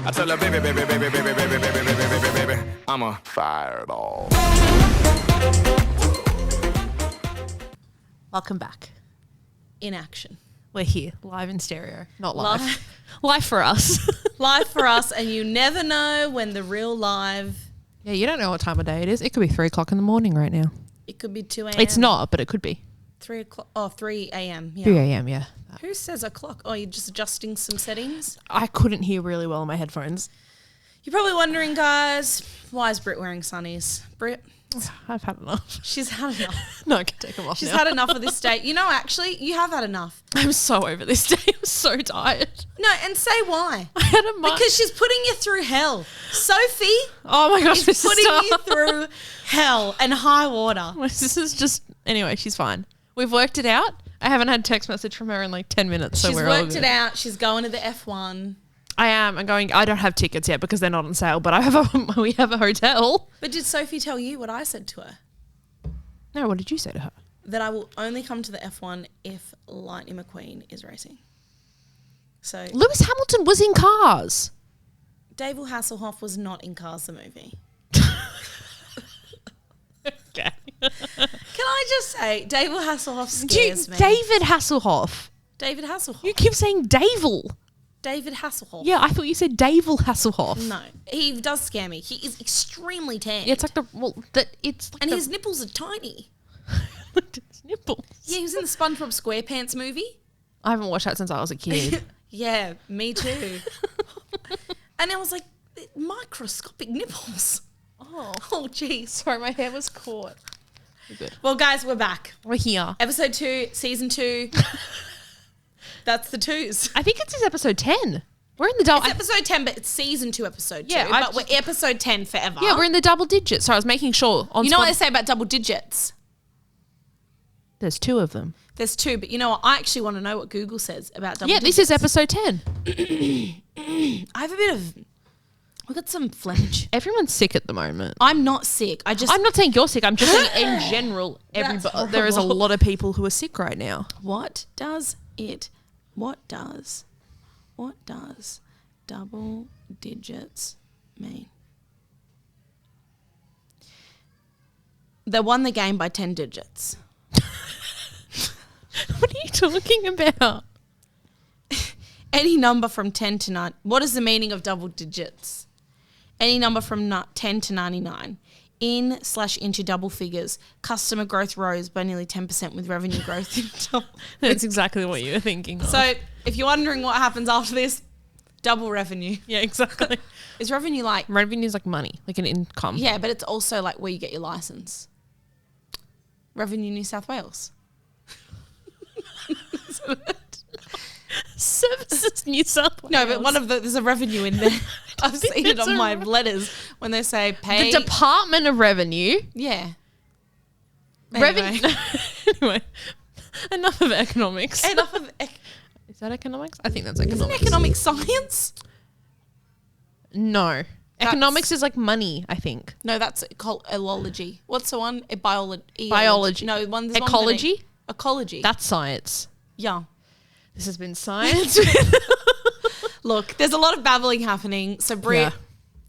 I tell her, baby, baby, baby, baby, baby, baby, baby, baby, baby, baby, I'm a fireball. Welcome back. In action. We're here, live in stereo. Not live. Live for us. Live for us, and you never know when the real live... Yeah, you don't know what time of day it is. It could be 3 o'clock in the morning right now. It could be 2 a.m. It's not, but it could be. 3 o'clock. Oh, 3 a.m. Yeah. 3 a.m., yeah. Who says o'clock? Oh, you're just adjusting some settings? I couldn't hear really well on my headphones. You're probably wondering, guys, why is Britt wearing sunnies? Britt, I've had enough. she's had enough. No, I can take them off She's now. had enough of this day. You know, actually, you have had enough. I'm so over this day. I'm so tired. No, and say why. I had a month. Because she's putting you through hell. Sophie Oh my gosh, is putting stop. you through hell and high water. This is just... Anyway, she's fine. We've worked it out. I haven't had a text message from her in like 10 minutes. So She's we're all worked good. it out. She's going to the F1. I am. I'm going... I don't have tickets yet because they're not on sale, but we have a hotel. But did Sophie tell you what I said to her? No, what did you say to her? That I will only come to the F1 if Lightning McQueen is racing. So Lewis Hamilton was in Cars. David Hasselhoff was not in Cars the movie. Okay. Can I just say, David Hasselhoff scares me. David Hasselhoff. David Hasselhoff. You keep saying Davel. David Hasselhoff. Yeah, I thought you said Davel Hasselhoff. No, he does scare me. He is extremely tan. Yeah, it's like and his nipples are tiny. his nipples. Yeah, he was in the SpongeBob SquarePants movie. I haven't watched that since I was a kid. Yeah, me too. And I was like, microscopic nipples. Oh, jeez. Sorry, my hair was caught. We're good. Well, guys, we're back. We're here. Episode 2, season 2. That's the 2s. I think it's episode 10. We're in the double. It's episode 10, but it's season 2, episode 2. Yeah, but we're episode 10 forever. Yeah, we're in the double digits. So I was making sure. You know what they say about double digits? There's 2 of them. There's 2, but you know what? I actually want to know what Google says about double digits. Yeah, this is episode 10. I have a bit of... I've got some phlegm. Everyone's sick at the moment. I'm not sick. I'm not saying you're sick. I'm just saying in general, That's there is a horrible. lot of people who are sick right now. What does double digits mean? They won the game by 10 digits. What are you talking about? Any number from 10 to 9. What is the meaning of double digits? Any number from 10 to 99. Into double figures. Customer growth rose by nearly 10% with revenue growth in double. That's exactly what you were thinking of. So if you're wondering what happens after this, double revenue. Yeah, exactly. Is revenue like... Revenue is like money, like an income. Yeah, but it's also like where you get your license. Revenue New South Wales. Services New South Wales. No, but there's a revenue in there. I've seen it on my letters when they say pay. The Department of Revenue. Yeah. Anyway. Anyway, enough of economics. Enough of... Is that economics? I think that's economics. Isn't economics science? No. Economics is like money, I think. No, that's ecology. What's the one? Biology. No, there's Ecology? One ecology. That's science. Yeah. This has been science. Look, there's a lot of babbling happening. So, Brie,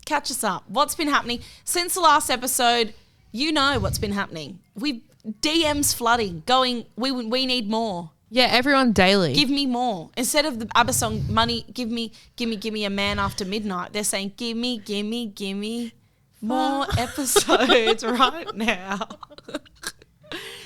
catch us up. What's been happening? Since the last episode, you know what's been happening. DMs flooding, going, we need more. Yeah, everyone daily. Give me more. Instead of the ABBA song, money, give me a man after midnight. They're saying, give me more episodes right now.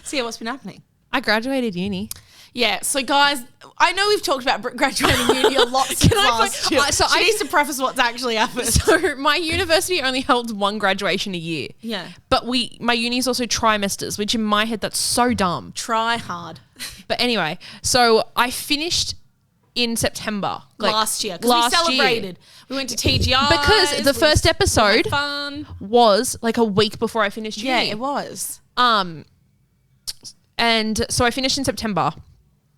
So, yeah, what's been happening? I graduated uni. Yeah, so guys, I know we've talked about graduating uni a lot since last year. She needs to preface what's actually happened. So my university only holds 1 graduation a year. Yeah. But my uni is also trimesters, which in my head, that's so dumb. Try hard. But anyway, so I finished in September. Last year. Because we celebrated. We went to TGI. Because the first episode fun. was like a week before I finished uni. Yeah, it was. And so I finished in September.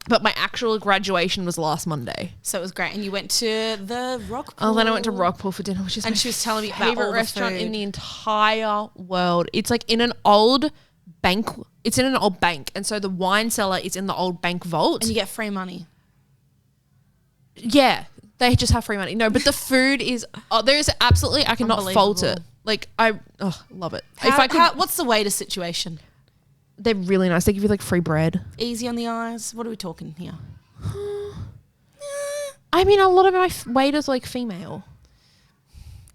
But my actual graduation was last Monday. So it was great. And you went to the Rockpool. Oh, then I went to Rockpool for dinner, which is she was telling me about favorite all the restaurant food in the entire world. It's like in an old bank. It's in an old bank. And so the wine cellar is in the old bank vault. And you get free money. Yeah. They just have free money. No, but the food is there is absolutely I cannot fault it. Like I love it. What's the waiter situation? They're really nice. They give you like free bread. Easy on the eyes. What are we talking here? I mean, a lot of my waiters are like female.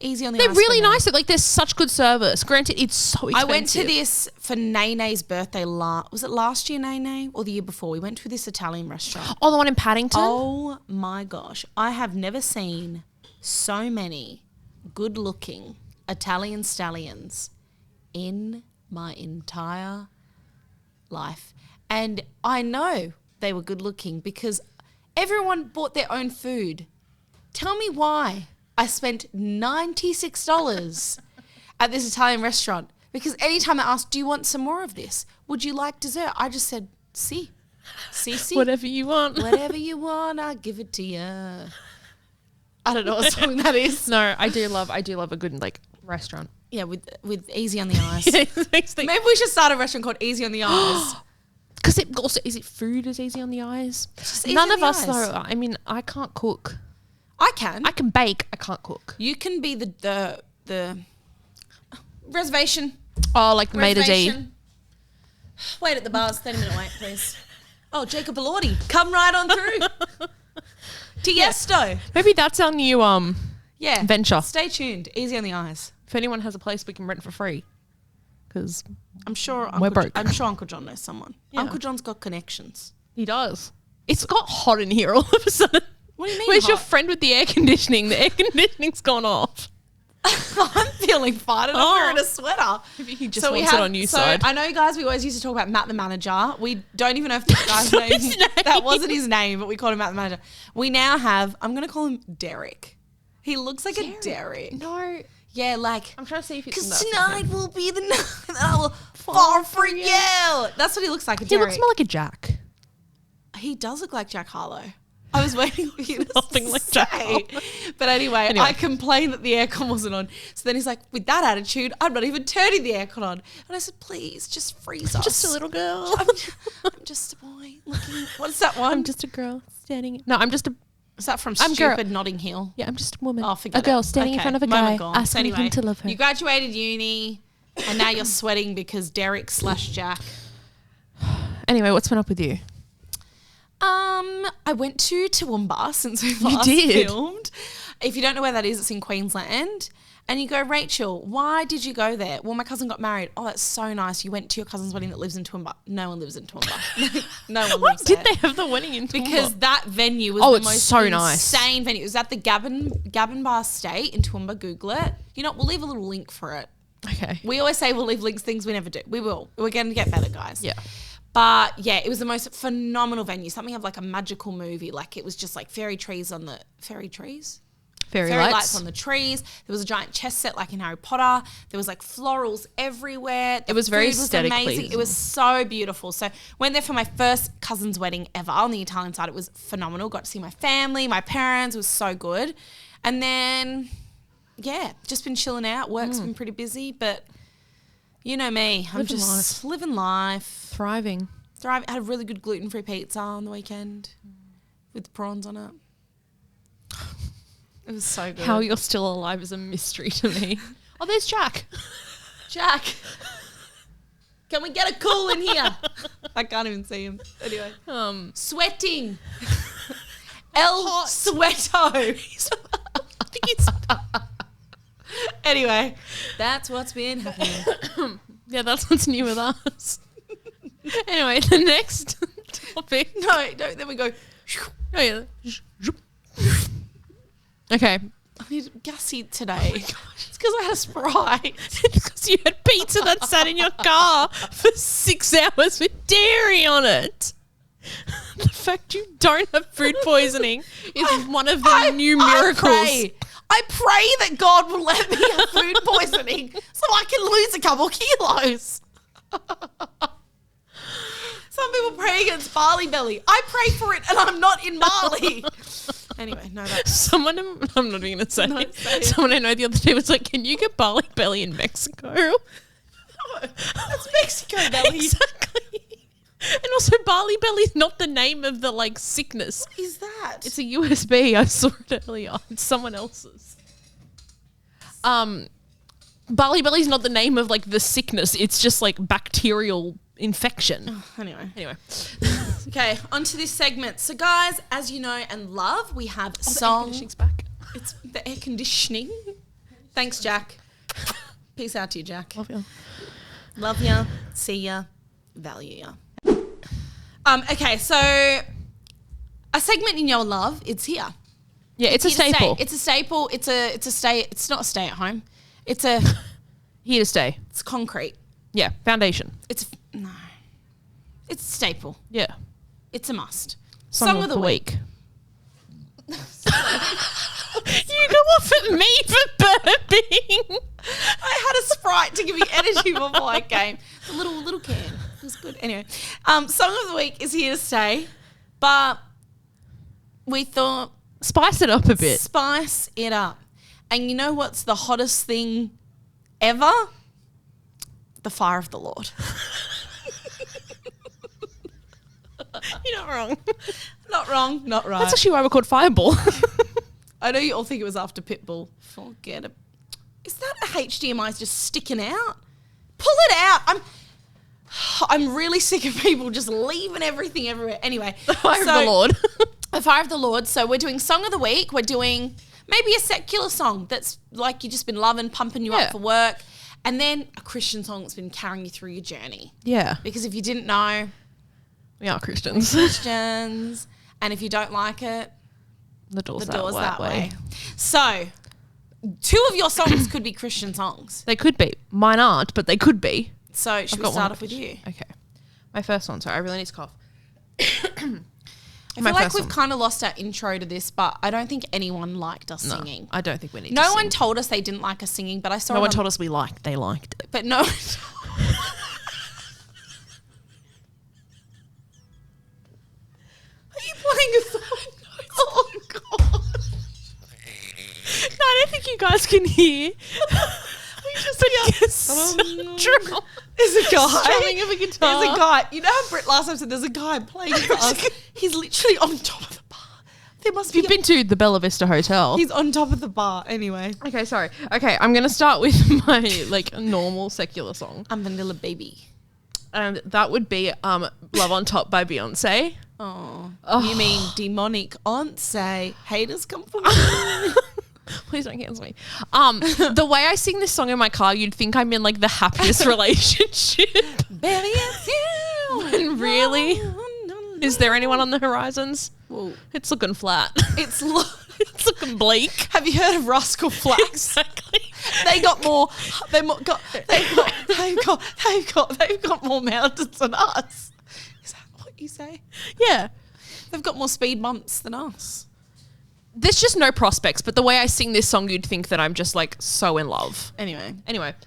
Easy on the They're eyes. really nice. Like there's such good service. Granted, it's so expensive. I went to this for Nene's birthday. Was it last year, Nene, or the year before? We went to this Italian restaurant. Oh, the one in Paddington? Oh my gosh. I have never seen so many good-looking Italian stallions in my entire life. And I know they were good-looking because everyone bought their own food. Tell me why I spent $96 at this Italian restaurant, because anytime I asked, do you want some more of this? Would you like dessert? I just said, si. Whatever you want. Whatever you want, I'll give it to you. I don't know what song that is. No, I do love a good like restaurant. Yeah, with Easy on the Eyes. Maybe Maybe we should start a restaurant called Easy on the Eyes. Because it also is it food is easy on the eyes. Easy None on of the us eyes. though. I mean, I can't cook. I can. I can bake. I can't cook. You can be the reservation. Oh, like the maid of D. Reservation. Wait at the bars. 30-minute wait, please. Oh, Jacob Elordi, come right on through. Tiesto. Maybe that's our new Yeah. venture. Stay tuned. Easy on the Eyes. If anyone has a place we can rent for free, because I'm sure We're broke. I'm sure Uncle John knows someone. Yeah. Uncle John's got connections. he does. It's got hot in here all of a sudden. What do you mean? Where's your hot? friend with the air conditioning? The air conditioning's gone off. I'm feeling fine and I'm wearing a sweater. Maybe he just wants it on you side. I know, guys, we always used to talk about Matt the manager. We don't even know if the guy's name, his name. that wasn't his name, but we called him Matt the manager. We now have, I'm going to call him Derek. He looks like a Derek. No. Yeah, like, I'm trying to see if it's because tonight will be the night that I will fall for you. That's what he looks like, a He Derek. looks more like a Jack. He does look like Jack Harlow. I was waiting for you to Nothing like Jack Harlow. But anyway, I complained that the aircon wasn't on. So then he's like, with that attitude, I'm not even turning the aircon on. And I said, please, just freeze us. Just a little girl. I'm just a boy looking. What's that one? I'm just a girl standing. No, I'm just a. Is that from I'm Stupid Notting Hill? Yeah, I'm just a woman. Oh, forget a girl it. standing in Okay, front of a moment guy gone. asking So him to love her. You graduated uni and now you're sweating because Derek / Jack. Anyway, what's been up with you? I went to Toowoomba since we last did? filmed. If you don't know where that is, it's in Queensland. And you go, Rachel, why did you go there? Well, my cousin got married. Oh, that's so nice. You went to your cousin's wedding that lives in Toowoomba. No one lives in Toowoomba. No one Why lives did there. they have the wedding in Toowoomba? Because that venue was Oh, the it's most so nice. insane venue. It was at the Gabon Bar State in Toowoomba. Google it. You know, we'll leave a little link for it. Okay. We always say we'll leave links, things we never do. We will. We're going to get better, guys. Yeah. But yeah, it was the most phenomenal venue. Something of like a magical movie. Like it was just like fairy lights on the trees. There was a giant chess set like in Harry Potter. There was like florals everywhere. It was very food aesthetically amazing. It was so beautiful. So went there for my first cousin's wedding ever on the Italian side. It was phenomenal. Got to see my family, my parents. It was so good. And then, yeah, just been chilling out. Work's been pretty busy, but you know me. I'm Living just living life. Thriving. I had a really good gluten-free pizza on the weekend with prawns on it. It was so good. How you're still alive is a mystery to me. Oh, there's Jack. Jack, can we get a call in here? I can't even see him. Anyway. Sweating. El Sweato. I think it's. Anyway, that's what's been happening. Yeah, that's what's new with us. Anyway, the next topic. No, then we go. Oh, yeah. Okay. I need gassy today. It's because I had a Sprite. It's because you had pizza that sat in your car for 6 hours with dairy on it. The fact you don't have food poisoning is one of the new miracles. I pray that God will let me have food poisoning so I can lose a couple kilos. Some people pray against barley belly. I pray for it and I'm not in Mali. Anyway, no, that's... Someone, I'm not even going to say No, it. say it. Someone I know the other day was like, can you get barley belly in Mexico? No, that's Mexico belly. Exactly. And also, Barley Belly's not the name of the like sickness. What is that? It's a USB. I saw it earlier. It's someone else's. Barley Belly's not the name of like the sickness. It's just like bacterial infection. Anyway. Okay, on to this segment. So, guys, as you know and love, we have the air song. conditioning's back. It's the air conditioning. Thanks, Jack. Peace out to you, Jack. Love you. Love ya. See ya. Value ya. Okay, so a segment in your love, it's here. Yeah, it's a staple. It's a staple. It's a stay. It's not a stay at home. It's a. Here to stay. It's concrete. Yeah, foundation. It's no. It's a staple. Yeah. It's a must. Song of the week. You go off at me for burping. I had a Sprite to give me energy before I came. A little can. It was good. Anyway, song of the week is here to stay, but we thought Spice it up a bit. spice it up. And you know what's the hottest thing ever? The fire of the Lord. You're not wrong. Not wrong, not right. That's actually why we're called Fireball. I know you all think it was after Pitbull. Forget it. Is that a HDMI just sticking out? Pull it out. I'm really sick of people just leaving everything everywhere. Anyway. The fire of the Lord. The fire of the Lord. So we're doing Song of the Week. We're doing maybe a secular song that's like you've just been loving, pumping you up for work. And then a Christian song that's been carrying you through your journey. Yeah. Because if you didn't know, We are Christians. Christians. And if you don't like it, The door's that way. So, 2 of your songs could be Christian songs. They could be. Mine aren't, but they could be. So, should we start off with you? Okay. My first one. Sorry, I really need to cough. I feel like we've kind of lost our intro to this, but I don't think anyone liked us singing. I don't think we need to No sing. one told us they didn't like us singing, but I saw No one told us they liked it. But no. Are you playing a song? Oh, God. No, I don't think you guys can hear. We just get so drunk. There's a guy. Strumming of a guitar. There's a guy. You know how Britt last time said there's a guy playing for us? He's literally on top of the bar. There must be. You've been to the Bella Vista Hotel. He's on top of the bar. Anyway. Okay, sorry. Okay, I'm going to start with my like normal secular song. I'm Vanilla Baby. And that would be Love on Top by Beyonce. Oh. You mean demonic aunt say haters come for me? Please don't cancel me. The way I sing this song in my car, you'd think I'm in like the happiest relationship. Baby, it's you. And really? Is there anyone on the horizons? Whoa. It's looking flat. It's looking bleak. Have you heard of Rascal Flatts? Exactly. They've got more mountains than us. Is that what you say? Yeah. They've got more speed bumps than us. There's just no prospects, but the way I sing this song, you'd think that I'm just like so in love. Anyway,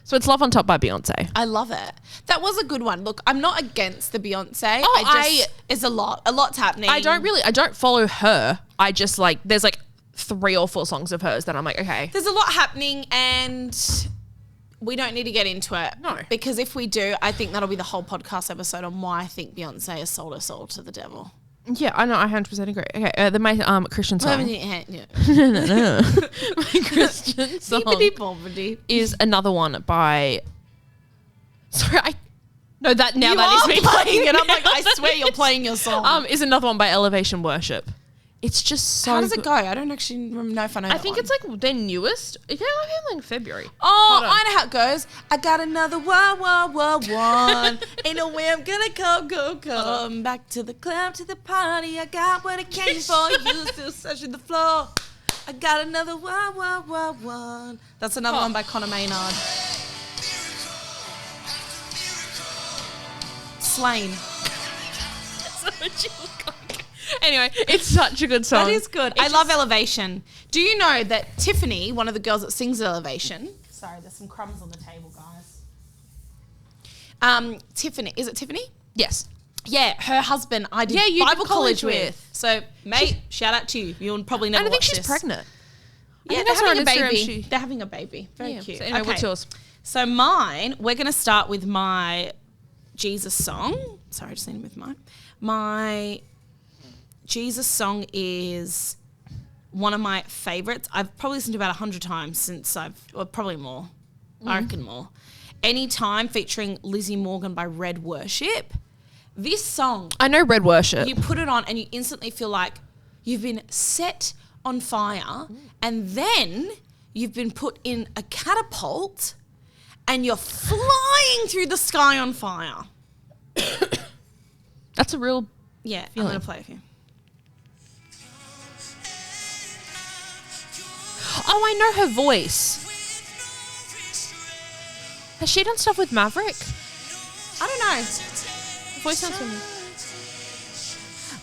so it's Love on Top by Beyonce. I love it. That was a good one. Look, I'm not against the Beyonce. Oh, it's a lot. A lot's happening. I don't follow her. I just like, there's like 3 or 4 songs of hers that I'm like, okay. There's a lot happening and we don't need to get into it. No. Because if we do, I think that'll be the whole podcast episode on why I think Beyonce has sold her soul to the devil. Yeah, I know. I 100% agree. Okay, then my Christian song. Yeah. No. My Christian song is another one by. Sorry, that is me playing it. I'm like, I swear you're playing your song. Is another one by Elevation Worship. It's just so. How does it go? I don't actually know if I know. I think it's like their newest. Yeah, I think in February. Oh, I know how it goes. I got another one. Ain't no way I'm gonna come back to the club, to the party. I got what I came for. You still searching the floor. I got another one. That's another one by Conor Maynard. Slain. That's what you look like. Anyway, it's such a good song. That is good. I love Elevation. Do you know that Tiffany, one of the girls that sings Elevation... Sorry, there's some crumbs on the table, guys. Tiffany. Is it Tiffany? Yes. Yeah, her husband I did Bible college with. So, mate, shout out to you. You'll probably never watch this. I think she's pregnant. Yeah, they're having a baby. They're having a baby. Very cute. So anyway, what's yours? So mine, we're going to start with my Jesus song. Sorry, I just need to move my Jesus song is one of my favourites. I've probably listened to about 100 times since probably more. I reckon more. Anytime, featuring Lizzie Morgan by Red Worship. This song, I know Red Worship. you put it on and you instantly feel like you've been set on fire and then you've been put in a catapult and you're flying through the sky on fire. That's a real... Yeah, feeling. I'm going to play it for you. Oh, I know her voice. Has she done stuff with Maverick? I don't know. Her voice sounds familiar.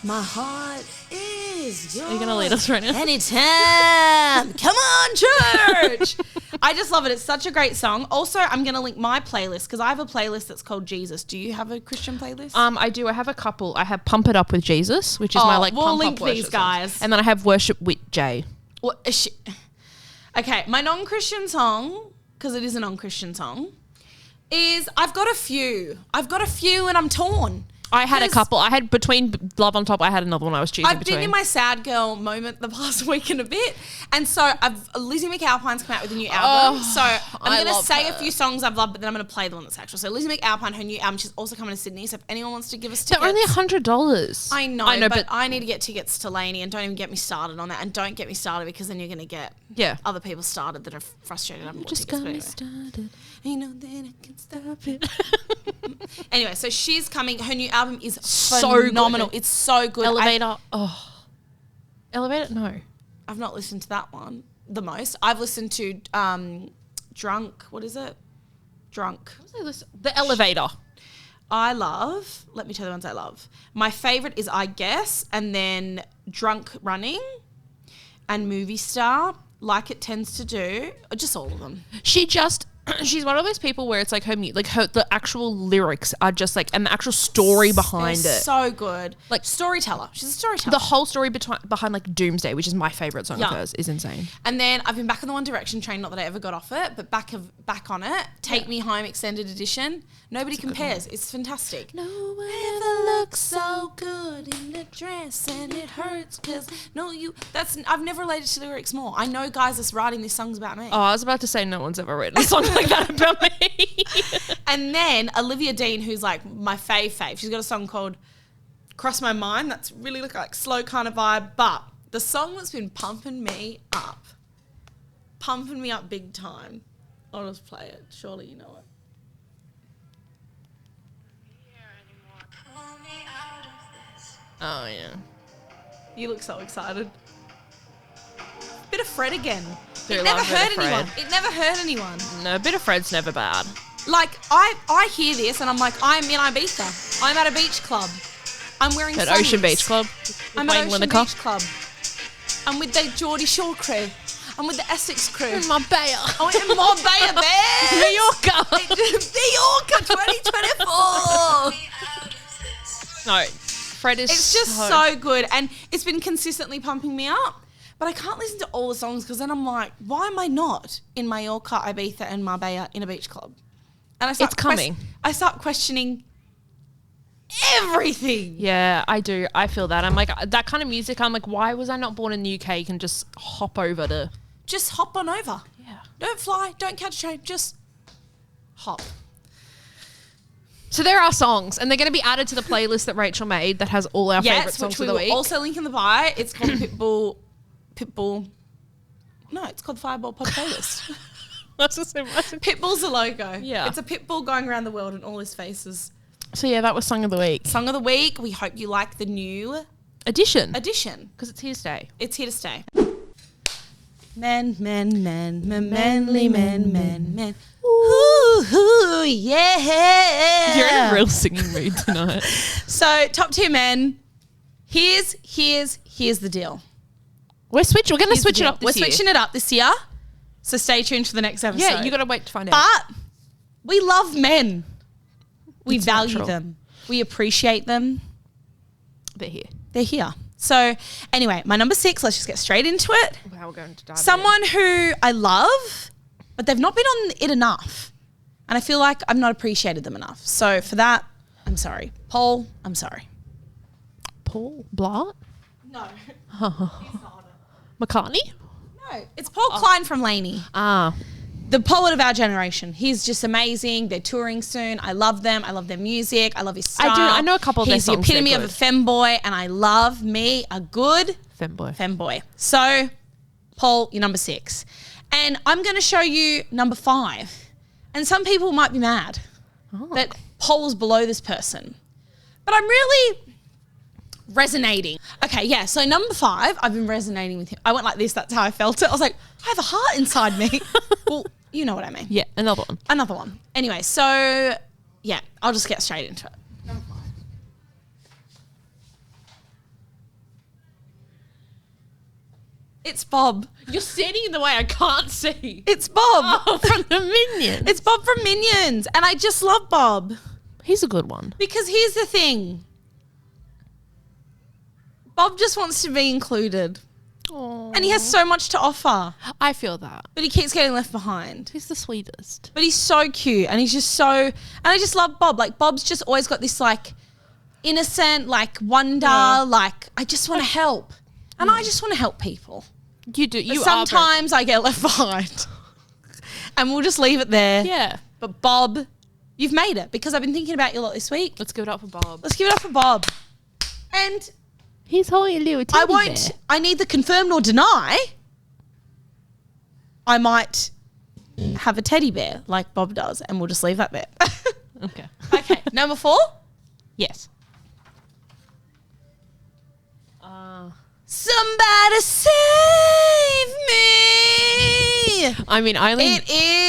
My heart is yours. Are you going to lead us right now? Anytime. Come on, church. I just love it. It's such a great song. Also, I'm going to link my playlist because I have a playlist that's called Jesus. Do you have a Christian playlist? I do. I have a couple. I have Pump It Up with Jesus, which is my like we'll pump link up worship these songs. guys. And then I have Worship with Jay. What, okay, my non-Christian song, because it is a non-Christian song, is I've got a few and I'm torn. I had a 'Cause couple. I had between Love on Top, I had another one I was choosing I've between. been in my sad girl moment the past week and a bit. And so Lizzie McAlpine's come out with a new album. So I'm I going to love say her. a few songs I've loved, but then I'm going to play the one that's actual. So Lizzie McAlpine, her new album, she's also coming to Sydney. So if anyone wants to give us tickets. They're only $100. I know, but I need to get tickets to Laing, and don't even get me started on that. And don't get me started because then you're going to get other people started that are frustrated. I'm Just got me started. You know that I can stop it. Anyway, so she's coming. Her new album is So phenomenal. good. It's so good. Elevator. Elevator? No. I've not listened to that one the most. I've listened to Drunk. What is it? Drunk. The Elevator. Let me tell you the ones I love. My favourite is I Guess, and then Drunk Running and Movie Star, Like It Tends to Do, just all of them. She's one of those people where it's like the actual lyrics are just like, and the actual story behind They're it. so good. Like storyteller. She's a storyteller. The whole story behind like Doomsday, which is my favourite song of hers, is insane. And then I've been back on the One Direction train, not that I ever got off it, but back on it. Take Me Home Extended Edition. Nobody compares. It's fantastic. No one Never looks so good in a dress and it hurts because I've never related to the lyrics more. I know guys that's writing these songs about me. Oh, I was about to say no one's ever written a song like that about me. And then Olivia Dean, who's like my fave. She's got a song called Cross My Mind. That's really like slow kind of vibe. But the song that's been pumping me up big time. I'll just play it. Surely you know it. Oh, yeah. You look so excited. Bit of Fred again. Do It love never a bit of hurt anyone. Fred. It never hurt anyone. No, a bit of Fred's never bad. Like, I hear this and I'm like, I'm in Ibiza. I'm at a beach club. I'm wearing At thongs. Ocean Beach Club. I'm at Ocean Beach Club. I'm with the Geordie Shore crew. I'm with the Essex crew. Marbella. I'm in Marbella, Bears. New Yorker. New Yorker 2024. No, Fred is It's just so good. And it's been consistently pumping me up. But I can't listen to all the songs because then I'm like, why am I not in Mallorca, Ibiza and Marbella in a beach club? And I It's coming. I start questioning everything. Yeah, I do. I feel that. I'm like, that kind of music, I'm like, why was I not born in the UK? You can just hop over to... Just hop on over. Yeah. Don't fly. Don't catch a train. Just hop. So there are songs, and they're going to be added to the playlist that Rachel made that has all our favourite Yes, songs which of we the will week. also link in the bio. It's called Pitbull. No, it's called Fireball Pod Playlist. That's the same. Pitbull's a logo. Yeah. It's a pitbull going around the world and all his faces. So yeah, that was Song of the Week. Song of the week. We hope you like the new Edition. edition. Because it's here to stay. It's here to stay. Men, manly men. Ooh, yeah. You're in a real singing mood tonight. So, top 2 men. Here's the deal. We're going to switch it up We're this year. switching it up this year. So stay tuned for the next episode. Yeah, you got to wait to find out. But we love men. We It's value natural. them. We appreciate them. They're here. They're here. So anyway, my number 6, let's just get straight into it. Wow, we're going to dive Someone who I love, but they've not been on it enough. And I feel like I've not appreciated them enough. So for that, I'm sorry. Paul, I'm sorry. Paul Blart? No. McCartney? No, it's Paul Klein from Laing. Ah. The poet of our generation. He's just amazing. They're touring soon. I love them. I love their music. I love his style. I do. I know a couple of their songs. He's the epitome They're of a good. femboy, and I love me a good Femboy. femboy. So, Paul, you're number 6. And I'm going to show you number 5. And some people might be mad that Paul's below this person. But I'm really resonating. Okay, yeah, so number 5, I've been resonating with him. I went like this, that's how I felt it. I was like, I have a heart inside me. Well, you know what I mean. Yeah, another one. Another one. Anyway, so, yeah, I'll just get straight into it. Number 5. It's Bob. You're standing in the way. I can't see. It's Bob. Oh, from the Minions. It's Bob from Minions. And I just love Bob. He's a good one. Because here's the thing. Bob just wants to be included. Aww. And he has so much to offer. I feel that. But he keeps getting left behind. He's the sweetest. But he's so cute. And he's just so... And I just love Bob. Like, Bob's just always got this, like, innocent, like, wonder. Like, I just want to help. And I just want to help people. You do. You But sometimes I get left behind. And we'll just leave it there. Yeah. But Bob, you've made it. Because I've been thinking about you a lot this week. Let's give it up for Bob. Let's give it up for Bob. And... He's holding a little teddy I won't, I neither confirm nor deny I might have a teddy bear like Bob does, and we'll just leave that there. Okay. Okay, number 4. Yes. Somebody save me. I mean, I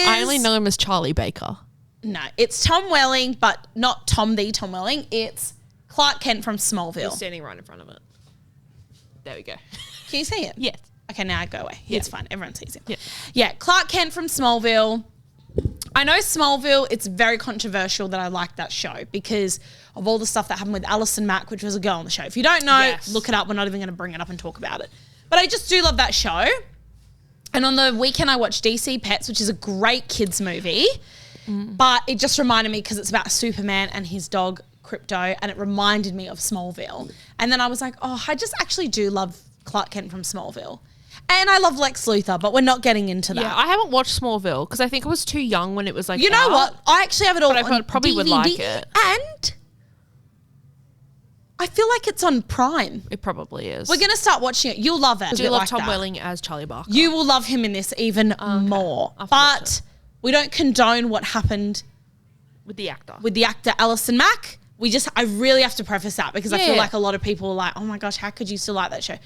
I only know him as Charlie Baker. No, it's Tom Welling, but not Tom Welling. It's Clark Kent from Smallville. He's standing right in front of it. There we go. Can you see it? Yes. Okay, now I go away. Yeah. It's fine. Everyone sees him. Yeah. Yeah, Clark Kent from Smallville. I know Smallville, it's very controversial that I like that show because of all the stuff that happened with Alison Mack, which was a girl on the show. If you don't know, Yes. look it up. We're not even going to bring it up and talk about it. But I just do love that show. And on the weekend, I watched DC Pets, which is a great kids movie. But it just reminded me because it's about Superman and his dog, Crypto, and it reminded me of Smallville. And then I was like, oh, I just actually do love Clark Kent from Smallville. And I love Lex Luthor, but we're not getting into that. Yeah, I haven't watched Smallville because I think I was too young when it was like. You know out. what? I actually have it all But I on probably DVD, would like it. And I feel like it's on Prime. It probably is. We're going to start watching it. You'll love it. I do love Tom Welling as Charlie Barker. You will love him in this even more. I'll watch But we don't condone what happened with the actor. with the actor Alison Mack. I really have to preface that because I feel Yeah. like a lot of people are like, oh my gosh, how could you still like that show?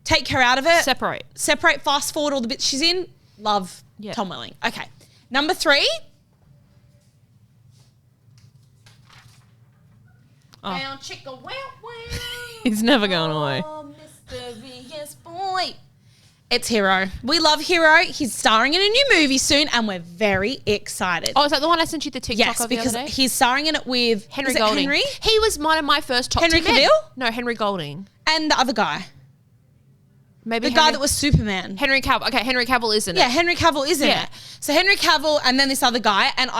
Take her out of it. Separate. Fast forward all the bits she's in. Love Yeah. Tom Welling. Okay. Number 3. Wow, chicka, wow, wow. He's never going away. Oh, mysterious boy. It's Hero. We love Hero. He's starring in a new movie soon, and we're very excited. Oh, is that the one I sent you the TikTok yes, of the because other day? he's starring in it with Henry is it Golding. Henry He was one of my first top Henry 2 men. Cavill? No, Henry Golding. and the other guy, Maybe the guy that was Superman. Henry Cavill. Okay, Henry Cavill is in it. Yeah, Henry Cavill is in Yeah. it. So Henry Cavill and then this other guy and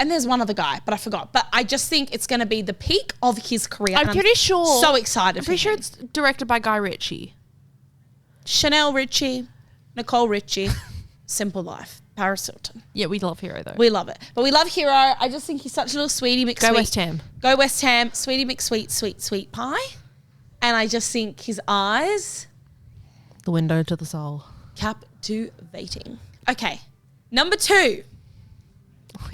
there's one other guy, but I forgot. But I just think it's going to be the peak of his career. I'm and pretty sure. So excited. I'm pretty sure it's directed by Guy Ritchie. Chanel Ritchie, Nicole Ritchie, Simple Life, Paris Hilton. Yeah, we love Hero though. We love it. But we love Hero. I just think he's such a little sweetie McSweet. Go West Ham. Go West Ham. Sweetie McSweet, sweet, sweet pie. And I just think his eyes... The window to the soul. captivating. Okay. Number 2.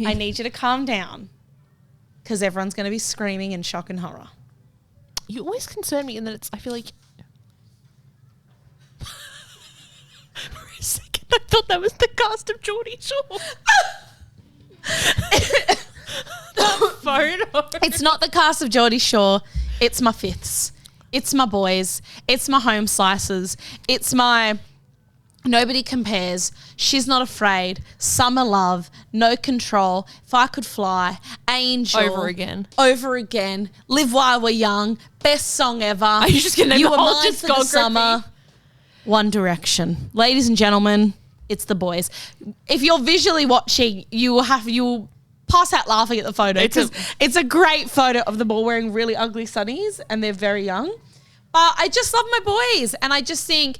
I need you to calm down because everyone's going to be screaming in shock and horror. You always concern me in that it's, I feel like... For a second, I thought that was the cast of Geordie Shore. The photo. It's not the cast of Geordie Shore. It's my fifths. It's my boys. It's my home slices. It's my Nobody Compares. She's Not Afraid. Summer Love. No Control. If I Could Fly. Angel. Over Again. Over Again. Live While We're Young. Best song ever. Are you just gonna name You the Were whole Mine for the discography? Summer. One Direction. Ladies and gentlemen, it's the boys. If you're visually watching, you'll pass out laughing at the photo It's a- because it's a great photo of them all wearing really ugly sunnies and they're very young. But I just love my boys, and I just think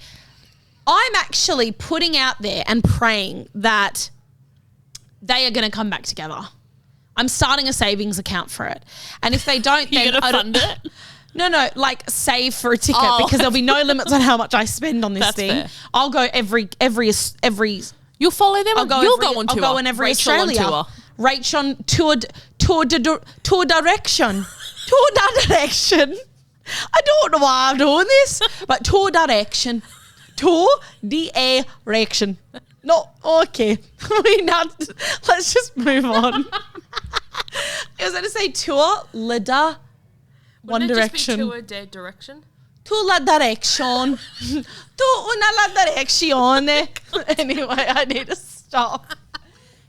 I'm actually putting out there and praying that they are going to come back together. I'm starting a savings account for it. And if they don't, then You're going to I fund don't- it? No, like save for a ticket Oh. because there'll be no limits on how much I spend on this That's thing. fair. I'll go every. You'll follow them? I'll go. You'll every, go on I'll tour. go on every Rachel Australia. on tour. Rachel on tour direction. Tour direction. I don't know why I'm doing this, but tour direction. Tour direction. No, okay. Let's just move on. I was going to say tour leader. One Direction. Tour direction? To la direction. To una la direczione. Anyway, I need to stop.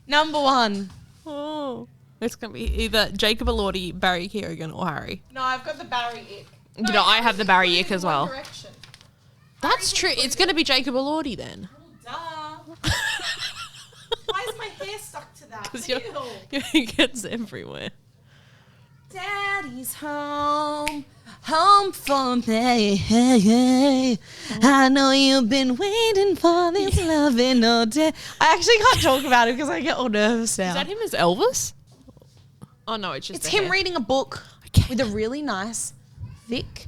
Number 1. Oh. It's going to be either Jacob Elordi, Barry Keoghan, or Harry. No, I've got the Barry ick. You know, I have the Barry ick as well. Direction. That's true. It's going to be Jacob Elordi then. Duh. Why is my hair stuck to that? Because Ew. it gets everywhere. Daddy's home, home for me. I know you've been waiting for this loving all day. I actually can't talk about it because I get all nervous now. Is that him as Elvis? Oh, no, it's just It's the him hair. reading a book Okay. with a really nice, thick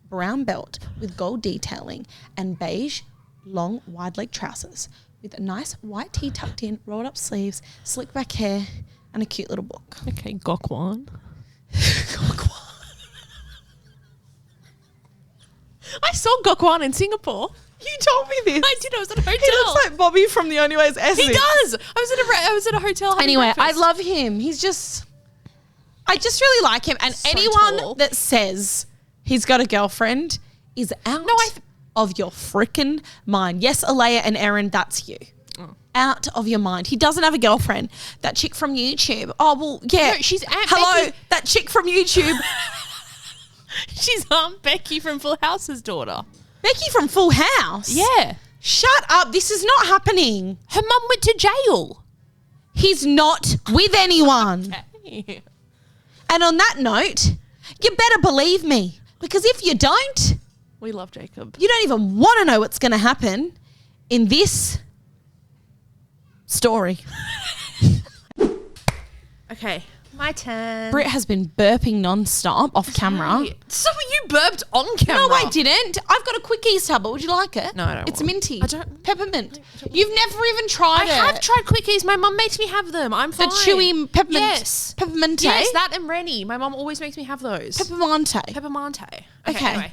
brown belt with gold detailing and beige, long, wide leg trousers with a nice white tee tucked in, rolled up sleeves, slick back hair, and a cute little book. Okay, Gokwan. I saw Gokwan in Singapore. You told me this. I did. I was at a hotel. He looks like Bobby from The Only Way is Essex. He does. I was at a hotel. having Anyway, I breakfast. love him. I just really like him. And So anyone tall. that says he's got a girlfriend is out of your freaking mind. Yes, Alea and Erin, that's you. Out of your mind. He doesn't have a girlfriend. That chick from YouTube. Oh, well, yeah. No, she's Aunt Hello, Becky. that chick from YouTube. She's Aunt Becky from Full House's daughter. Becky from Full House. Yeah. Shut up. This is not happening. Her mum went to jail. He's not with anyone. Hey. And on that note, you better believe me. Because if you don't, We love Jacob. you don't even want to know what's going to happen in this story. Okay. My turn. Britt has been burping non-stop off camera. So you burped on camera. No, I didn't. I've got a Quickies tablet. Would you like it? No, I don't It's want it. minty. I don't- Peppermint. You've never even tried I it. have tried quickies. My mum makes me have them. I'm The fine. chewy peppermint. Yes. Peppermint. Yes, that and Rennie. My mum always makes me have those. Peppermint. Peppermonte. Okay. Anyway.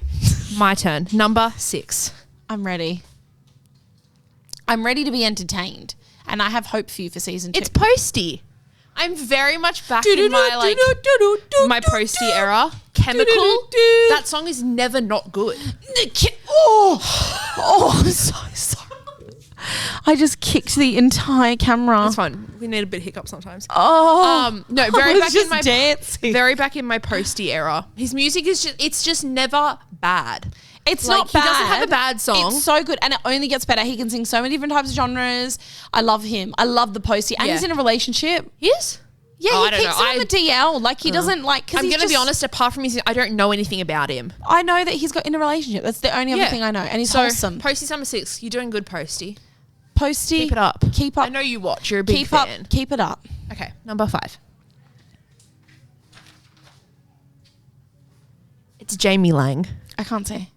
My turn. Number 6. I'm ready. I'm ready to be entertained. And I have hope for you for season 2. It's Posty. I'm very much back in my my Posty era. Chemical. That song is never not good. Oh, I'm so sorry. I just kicked the entire camera. It's fun. We need a bit of hiccup sometimes. Oh, No, I very was back in just my dancing. very back in my Posty era. His music is just never bad. It's Like, not he bad. doesn't have a bad song. It's so good, and it only gets better. He can sing so many different types of genres. I love him. I love the Posty, and Yeah. he's in a relationship. He is? Yeah, Oh, I he don't keeps know. it on the DL. Like he doesn't like. Cause I'm he's going to be just- honest, apart from his, I don't know anything about him. I know that he's got in a relationship. That's the only other thing I know, and he's wholesome. Posty's number 6. You're doing good, Posty. Posty, Keep it up. Keep up. I know you watch. You're a big Keep fan. up. Keep it up. Okay, number 5. It's Jamie Laing. I can't say.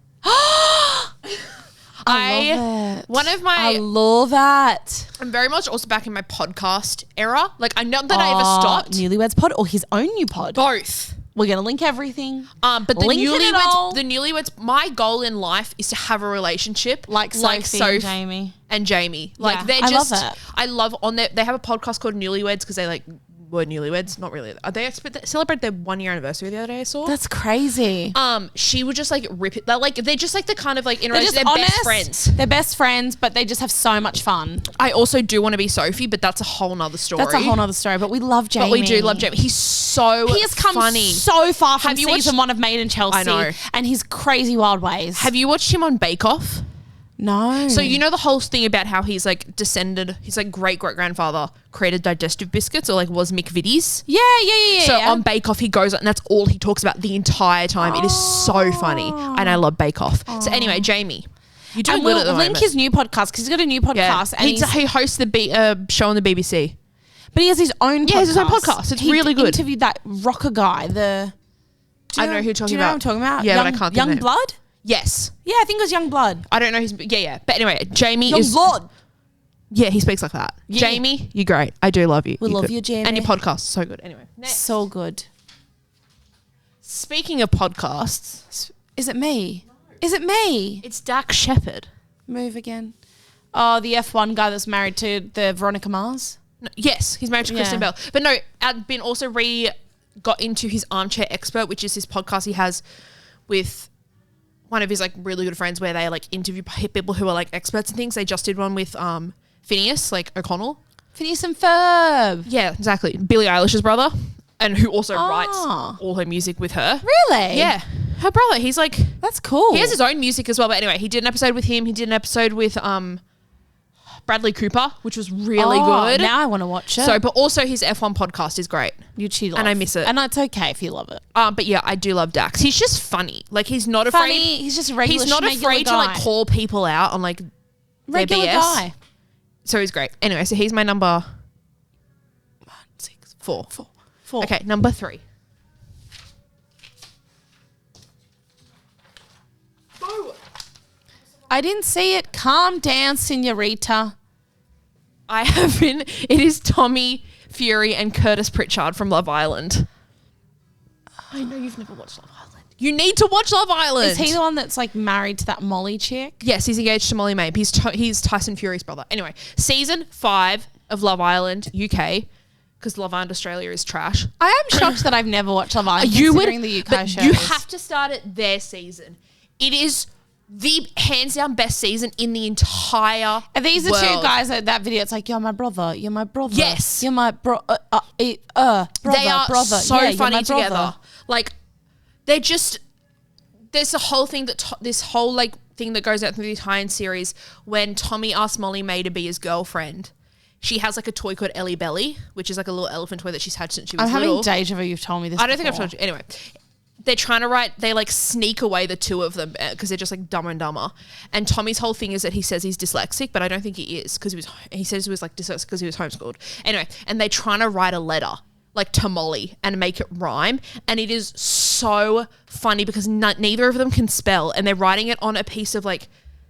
I love it. one of my I love that. I'm very much also back in my podcast era. Like I know that I ever stopped. Newlyweds pod or his own new pod. Both. We're gonna link everything. But the Link it all. newlyweds, my goal in life is to have a relationship Like Sophie and Jamie. and Jamie. Like Yeah, they're I love just, it. I love on their, they have a podcast called Newlyweds because they like were newlyweds. Not really. They celebrated their 1-year anniversary the other day I saw. That's crazy. She would just like rip it. They're just like the kind of like They're interaction. just They're honest. best friends. They're best friends, but they just have so much fun. I also do want to be Sophie, but that's a whole nother story. That's a whole nother story. But we love Jamie. But we do love Jamie. He's so He has come funny. so far from Have you season watched- 1 of Made in Chelsea. I know. And his crazy wild ways. Have you watched him on Bake Off? No. So you know the whole thing about how he's like descended, his like great-great-grandfather created digestive biscuits, or like was So Yeah. on Bake Off he goes, and that's all he talks about the entire time. It is so funny, and I love Bake Off. So anyway, Jamie, you're doing and good we'll at the link moment. his new podcast because he's got a new podcast. And he hosts the show on the BBC. but he has his own podcast. Yeah, he has his own podcast. It's really good. He interviewed that rocker guy. I don't know who you're talking do you know about. what I'm talking about? Yeah, but I can't think of Young it. Blood? Yes. Yeah, I think it was Young Blood. I don't know his. Yeah. But anyway, Jamie Young is. Blood. Yeah, he speaks like that. Yeah. Jamie, you're great. I do love you. We You're love good. you, Jamie. And your podcast is so good. Anyway, next. So good. Speaking of podcasts, Is it me? Is it me? it's Dax Shepard. Move again. Oh, the F1 guy that's married to the Veronica Mars. No, yes, he's married to Kristen Yeah. Bell. But no, I've been also got into his Armchair Expert, which is this podcast he has with one of his like really good friends where they like interview people who are like experts and things. They just did one with Phineas, like O'Connell. Phineas and Ferb. Yeah, exactly. Billie Eilish's brother, and who also writes Oh. all her music with her. Really? Yeah, her brother. He's like, That's cool. he has his own music as well. But anyway, he did an episode with him. He did an episode with Bradley Cooper, which was really good. Now I want to watch it. So, but also his F1 podcast is great. You'd love. and I miss it. And it's okay if you love it. But yeah, I do love Dax. He's just funny. Like he's not afraid. Funny. He's just a regular. He's not schmegular afraid to guy. like call people out on like their regular BS. guy. So he's great. Anyway, so he's my number 6, four. 4. Okay, number 3. I didn't see it. Calm down, senorita. I have been. It is Tommy Fury and Curtis Pritchard from Love Island. I know you've never watched Love Island. You need to watch Love Island. Is he the one that's like married to that Molly chick? Yes, he's engaged to Molly Mabe. He's Tyson Fury's brother. Anyway, season 5 of Love Island UK, because Love Island Australia is trash. I am shocked that I've never watched Love Island considering the UK but shows. you have to start at their season. It is the hands down best season in the entire And these are world. two guys at that video. It's like, you're my brother. You're my brother. Yes. You're my brother. They are brother. so Yeah, you're funny my brother. together. Like, they're just. There's a whole thing this whole like thing that goes out through the entire series when Tommy asks Molly May to be his girlfriend. She has like a toy called Ellie Belly, which is like a little elephant toy that she's had since she was I'm little. having deja vu. You've told me this. I don't think I've before. told you. Anyway, they're trying to write. They like sneak away the two of them because they're just like Dumber and Dumber. And Tommy's whole thing is that he says he's dyslexic, but I don't think he is because he says he was like dyslexic because he was homeschooled. Anyway, and they're trying to write a letter like to Molly and make it rhyme, and it is so funny because neither of them can spell, and they're writing it on a piece of like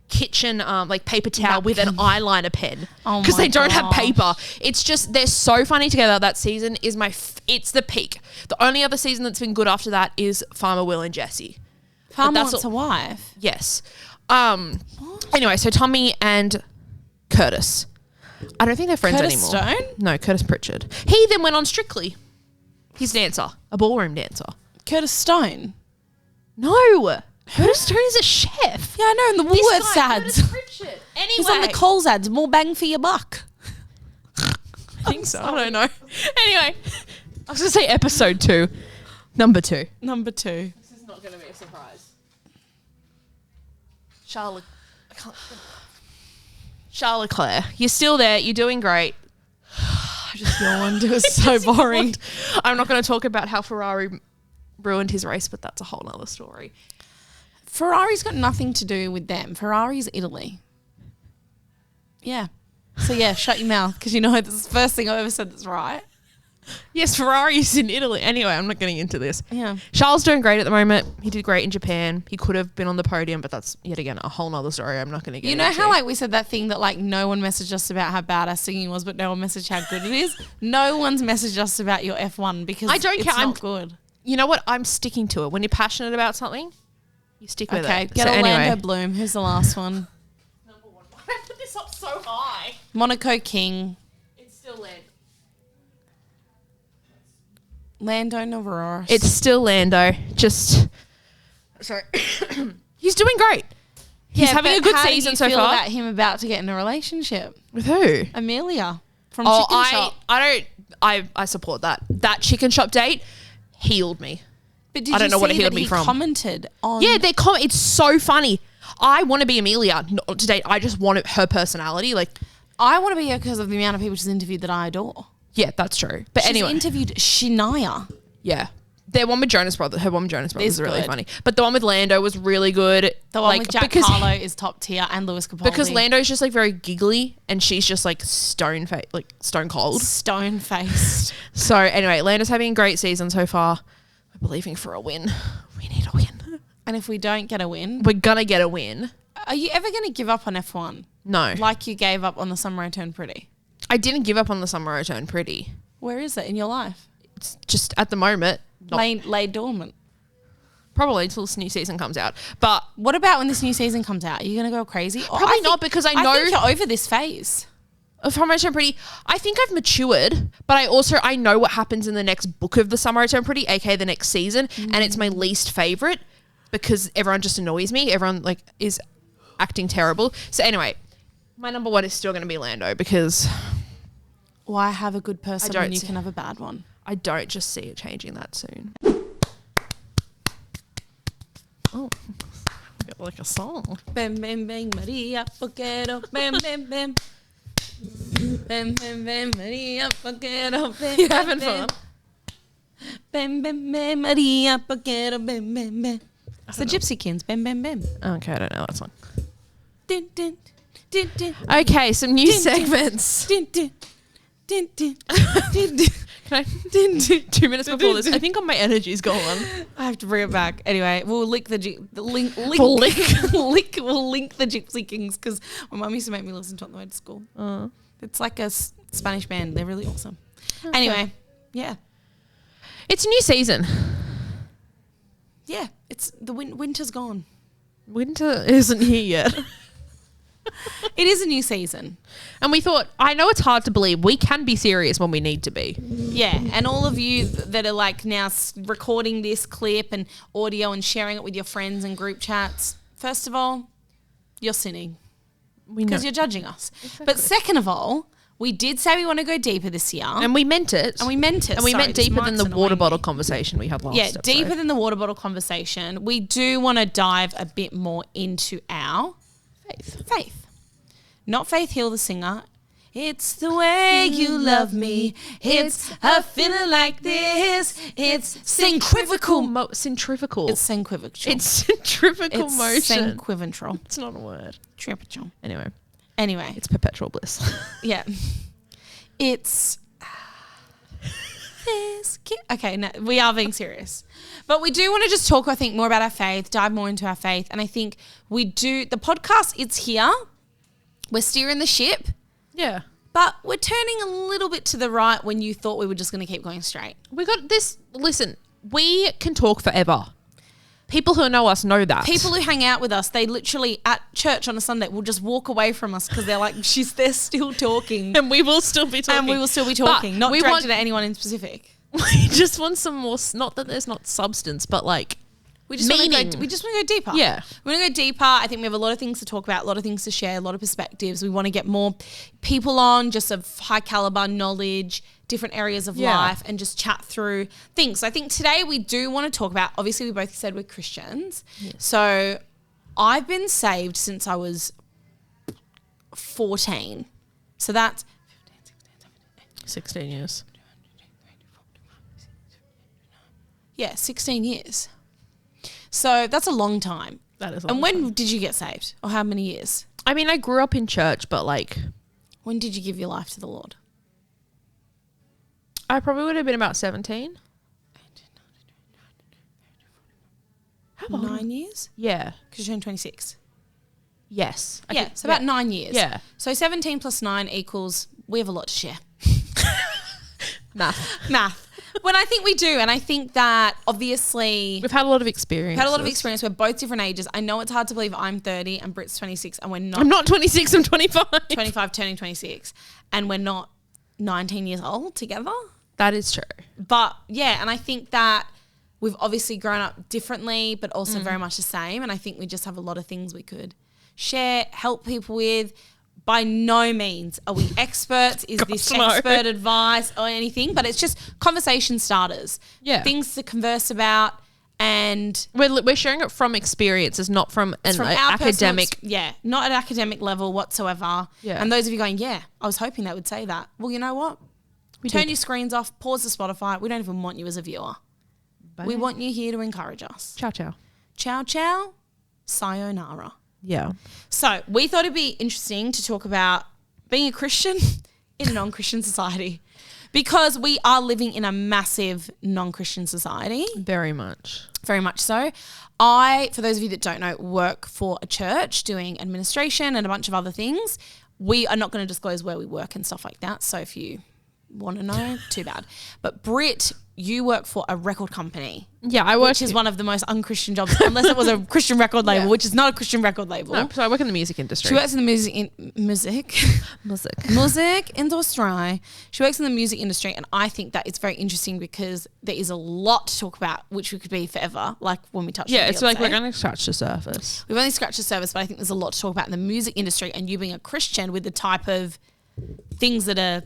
kitchen like paper towel with an eyeliner pen Oh because my they don't have gosh. paper. It's just they're so funny together. That season is it's the peak. The only other season that's been good after that is Farmer Will and Jesse. Farmer that's wants a wife. Yes. Anyway, so Tommy and Curtis. I don't think they're friends Curtis anymore. Stone? No, Curtis Pritchard. He then went on Strictly. He's a dancer, a ballroom dancer. Curtis Stone. No, Curtis Stone is a chef. Yeah, I know. In the This Woolworths guy, ads. Curtis Pritchard. Anyway, He's on the Coles ads. More bang for your buck. I think so. I don't know. Anyway, I was going to say episode 2, number 2. Number 2. This is not going to be a surprise. Charlotte Claire, you're still there. You're doing great. I just yawned. It was so boring. I'm not going to talk about how Ferrari ruined his race, but that's a whole nother story. Ferrari's got nothing to do with them. Ferrari's Italy. Yeah. So yeah, shut your mouth because you know this is the first thing I've ever said that's right. Yes, Ferrari is in Italy. Anyway, I'm not getting into this. Yeah. Charles doing great at the moment. He did great in Japan. He could have been on the podium, but that's yet again a whole nother story I'm not going to get You know into. how like we said that thing that like no one messaged us about how bad our singing was, but no one messaged how good it is? No one's messaged us about your F1 because I don't it's care. not good. You know what? I'm sticking to it. When you're passionate about something, you stick with Okay, it. get So Orlando anyway. Bloom. Who's the last one? Number 1. Why did I put this up so high? Monaco King. It's still Lando. Lando Norris. It's still Lando. Just sorry. He's doing great. He's having but a good how season do you so feel far. about him about to get in a relationship? With who? Amelia from Oh, Chicken Shop. I support that. That chicken shop date healed me. But did I don't you know what it see healed that me he from. commented on? Yeah, it's so funny. I want to be Amelia, not to date. I just want her personality. Like, I want to be her because of the amount of people she's interviewed that I adore. yeah, that's true. But She's anyway, interviewed Shania. yeah. Their one with Jonas Brothers, her one with Jonas Brothers is really good. funny. But the one with Lando was really good. The one with Jack Harlow is top tier, and Lewis Capaldi. Because Lando's just like very giggly and she's just like stone cold. Stone faced. So anyway, Lando's having a great season so far. We're believing for a win. We need a win. And if we don't get a win, We're gonna get a win. are you ever going to give up on F1? No. Like you gave up on The Summer I Turned Pretty? I didn't give up on The Summer I Turned Pretty. Where is it in your life? It's just at the moment. Lay dormant. Probably until this new season comes out. But What about when this new season comes out? Are you going to go crazy? Or Probably not, because I know- I think you're over this phase. Summer I Turned Pretty, I think I've matured, but I know what happens in the next book of The Summer I Turned Pretty, aka the next season, and it's my least favourite because everyone just annoys me. Everyone like is acting terrible. So anyway, my number one is still going to be Lando because Why have a good person when you see- can have a bad one? I don't just see it changing that soon. Oh, got like a song. Bam, bam, bam, Maria, poquero, bam, bam, bam. Bam, bam, bam, Maria, poquero, bam, You bam, having bam. fun? Bam, bam, bam, Maria, poquero, bam, bam, bam. It's the Gypsy Kings, bam, bam, bam. Okay, I don't know that song. Din, din, din, din, Okay, some new Dun, dun. segments. din, din, din, din, din, din. Can I 2 minutes before this? I think my energy's gone. I have to bring it back. Anyway, we'll link We'll link link. we'll link the Gypsy Kings because my mum used to make me listen to it on the way to school. It's like a Spanish band. They're really awesome. Anyway, yeah, It's a new season. yeah. It's the winter's gone. Winter isn't here yet. It is a new season. And we thought, I know it's hard to believe, we can be serious when we need to be. Yeah, and all of you that are like now recording this clip and audio and sharing it with your friends and group chats, first of all, you're sinning We know. because you're judging us. But second of all, we did say we want to go deeper this year. And we meant it. And we meant it. And we Sorry, meant this deeper than mic's the water annoying bottle me. conversation we had last Yeah, episode. deeper than the water bottle conversation. We do want to dive a bit more into our faith. Not Faith Hill, the singer. It's the way you love me. It's a feeling like this. It's centrifugal. Centrifugal. It's centrifugal. It's centrifugal It's motion. centrifugal. It's not a word. Centrifugal. Anyway, Anyway, it's perpetual bliss. yeah. It's okay, no, we are being serious. But we do want to just talk, I think, more about our faith, dive more into our faith. And I think we do, the podcast, it's here. We're steering the ship, Yeah. but we're turning a little bit to the right when you thought we were just going to keep going straight. We got this. Listen, we can talk forever. People who know us know that. People who hang out with us, they literally at church on a Sunday will just walk away from us because they're like, they're still talking. and we will still be talking. And we will still be talking, But not we directed want, at anyone in specific. We just want some more. Not that there's not substance, but like We just want to meaning. go. We just want to go deeper. Yeah. we want to go deeper. I think we have a lot of things to talk about, a lot of things to share, a lot of perspectives. We want to get more people on, just of high caliber knowledge, different areas of Yeah. life, and just chat through things. So I think today we do want to talk about. Obviously, we both said we're Christians, so I've been saved since I was 14. So that's 16 years. 16 years. So that's a long time. That is. And when did you get saved? Or how many years? I mean, I grew up in church, but like, When did you give your life to the Lord? I probably would have been about 17. How old? 9 years? Yeah. Because you turned 26. Yes. I Yeah, think- so about 9 years. Yeah. So 17 plus 9 equals, we have a lot to share. Math. When I think we do, and I think that obviously We've had a lot of experience. We're both different ages. I know it's hard to believe I'm 30 and Britt's 26 and we're not I'm not 26, I'm 25. 25 turning 26 and we're not 19 years old together. That is true. But yeah, and I think that we've obviously grown up differently, but also very much the same. And I think we just have a lot of things we could share, help people with. By no means are we experts. Is this no. expert advice or anything? But it's just conversation starters. Yeah. Things to converse about. And We're sharing it from experiences, not from an from our academic. Not at academic level whatsoever. Yeah. And those of you going, I was hoping they would say that. Well, you know what? Turn your screens off, pause the Spotify. We don't even want you as a viewer. Bye. We want you here to encourage us. Ciao, ciao. Ciao, ciao. Sayonara. Yeah. So we thought it'd be interesting to talk about being a Christian in a non-Christian society, because we are living in a massive non-Christian society. Very much. Very much so. I, for those of you that don't know, work for a church doing administration and a bunch of other things. We are not going to disclose where we work and stuff like that. So if you want to know, too bad. But Britt, you work for a record company. Yeah, I work. Which is one of the most unchristian jobs, unless it was a Christian record label, which is not a Christian record label. No, so I work in the music industry. She works in the music industry. She works in the music industry, and I think that it's very interesting because there is a lot to talk about, which we could be forever, like when we touch on it's like Beyonce. we're going to scratch the surface. We've only scratched the surface, but I think there's a lot to talk about in the music industry, and you being a Christian with the type of things that are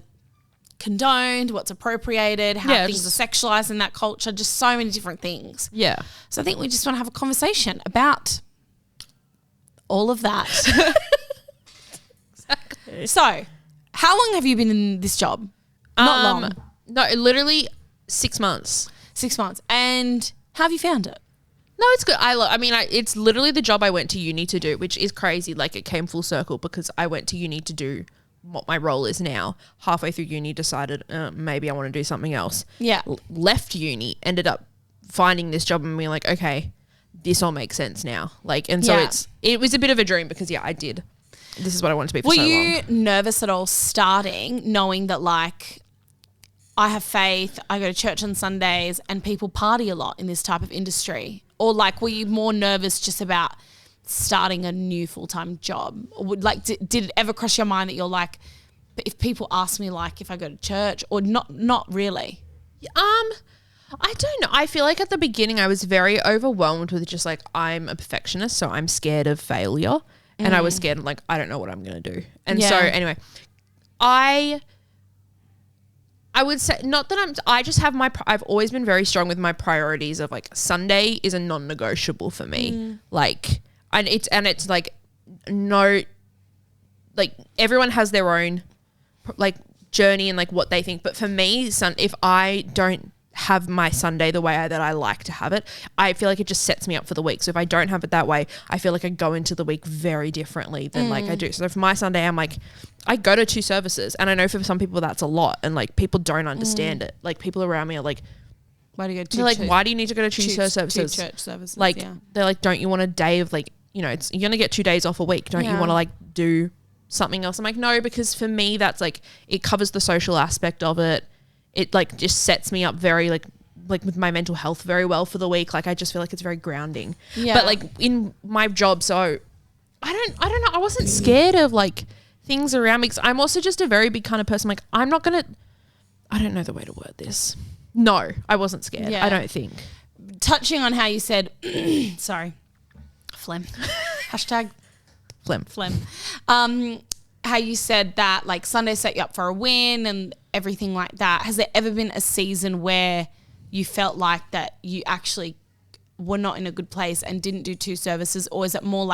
condoned, what's appropriated, how things are sexualized in that culture, just so many different things. Yeah. So I think we just want to have a conversation about all of that. Exactly. So, how long have you been in this job? Not long. No, literally 6 months. 6 months. And how have you found it? No, it's good. It's literally the job I went to uni to do, which is crazy. Like, it came full circle because I went to uni to do what my role is now. Halfway through uni, decided maybe I want to do something else. Yeah. Left uni, ended up finding this job and being like, okay, this all makes sense now. Like, and so it was a bit of a dream because I did. This is what I wanted to be for so long. Were you nervous at all starting, knowing that like I have faith, I go to church on Sundays, and people party a lot in this type of industry? Or like, were you more nervous just about starting a new full-time job? Or did it ever cross your mind that you're like, but if people ask me like if I go to church, or not really? I don't know. I feel like at the beginning I was very overwhelmed with just like, I'm a perfectionist, so I'm scared of failure. And I was scared, like, I don't know what I'm going to do. And so anyway, I would say, not that I just have I've always been very strong with my priorities of like, Sunday is a non-negotiable for me. Like, and it's like, no, like everyone has their own like journey and like what they think. But for me, if I don't have my Sunday the way that I like to have it, I feel like it just sets me up for the week. So if I don't have it that way, I feel like I go into the week very differently than like I do. So for my Sunday, I'm like, I go to 2 services, and I know for some people that's a lot, and like people don't understand it. Like people around me are like, why do you go to they're like, why do you need to go to 2 services? 2 church services. Like they're like, don't you want a day of like, you're going to get 2 days off a week. Don't you want to like do something else? I'm like, no, because for me, that's like, it covers the social aspect of it. It like just sets me up very like with my mental health very well for the week. Like I just feel like it's very grounding. Yeah. But like in my job, so I don't know. I wasn't scared of like things around me because I'm also just a very big kind of person. Like I don't know the way to word this. No, I wasn't scared. I don't think. Touching on how you said, sorry, phlegm, hashtag phlegm. How you said that like Sunday set you up for a win and everything like that. Has there ever been a season where you felt like that you actually were not in a good place and didn't do 2 services? Or is it more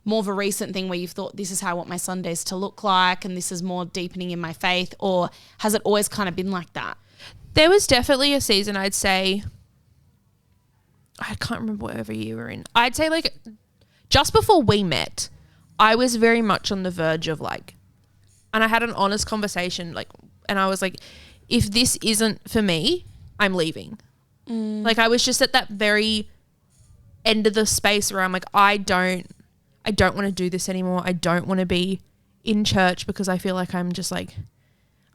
of a recent thing where you've thought, this is how I want my Sundays to look like and this is more deepening in my faith? Or has it always kind of been like that? There was definitely a season, I'd say, I can't remember whatever year we're in. I'd say like just before we met, I was very much on the verge of like, and I had an honest conversation like, and I was like, if this isn't for me, I'm leaving. Like I was just at that very end of the space where I'm like, I don't want to do this anymore. I don't want to be in church because I feel like I'm just like,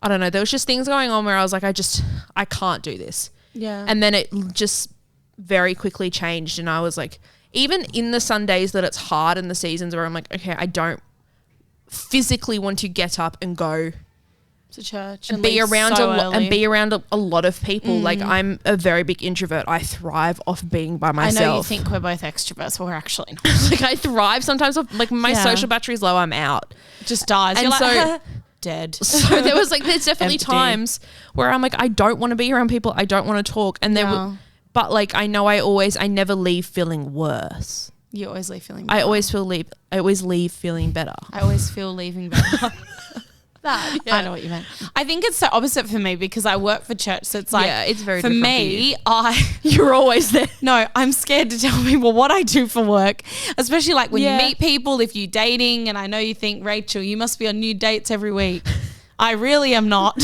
I don't know. There was just things going on where I was like, I can't do this. Yeah. And then it just very quickly changed. And I was like, even in the Sundays that it's hard and the seasons where I'm like, okay, I don't physically want to get up and go to church and be around a lot of people. Like I'm a very big introvert. I thrive off being by myself. I know you think we're both extroverts, but we're actually not. Like I thrive sometimes off, like my social battery's low, I'm out. Just dies. And you're so like, dead. So there's definitely times where I'm like, I don't want to be around people. I don't want to talk. And but like I know I never leave feeling worse. You always leave feeling better. I always leave feeling better. I always feel leaving better. That, I know what you meant. I think it's the opposite for me because I work for church. So it's like, Yeah, it's very for different me, You're always there. no, I'm scared to tell people what I do for work, especially like when Yeah. you meet people, if you're dating, and I know you think, Rachel, you must be on new dates every week. I really am not.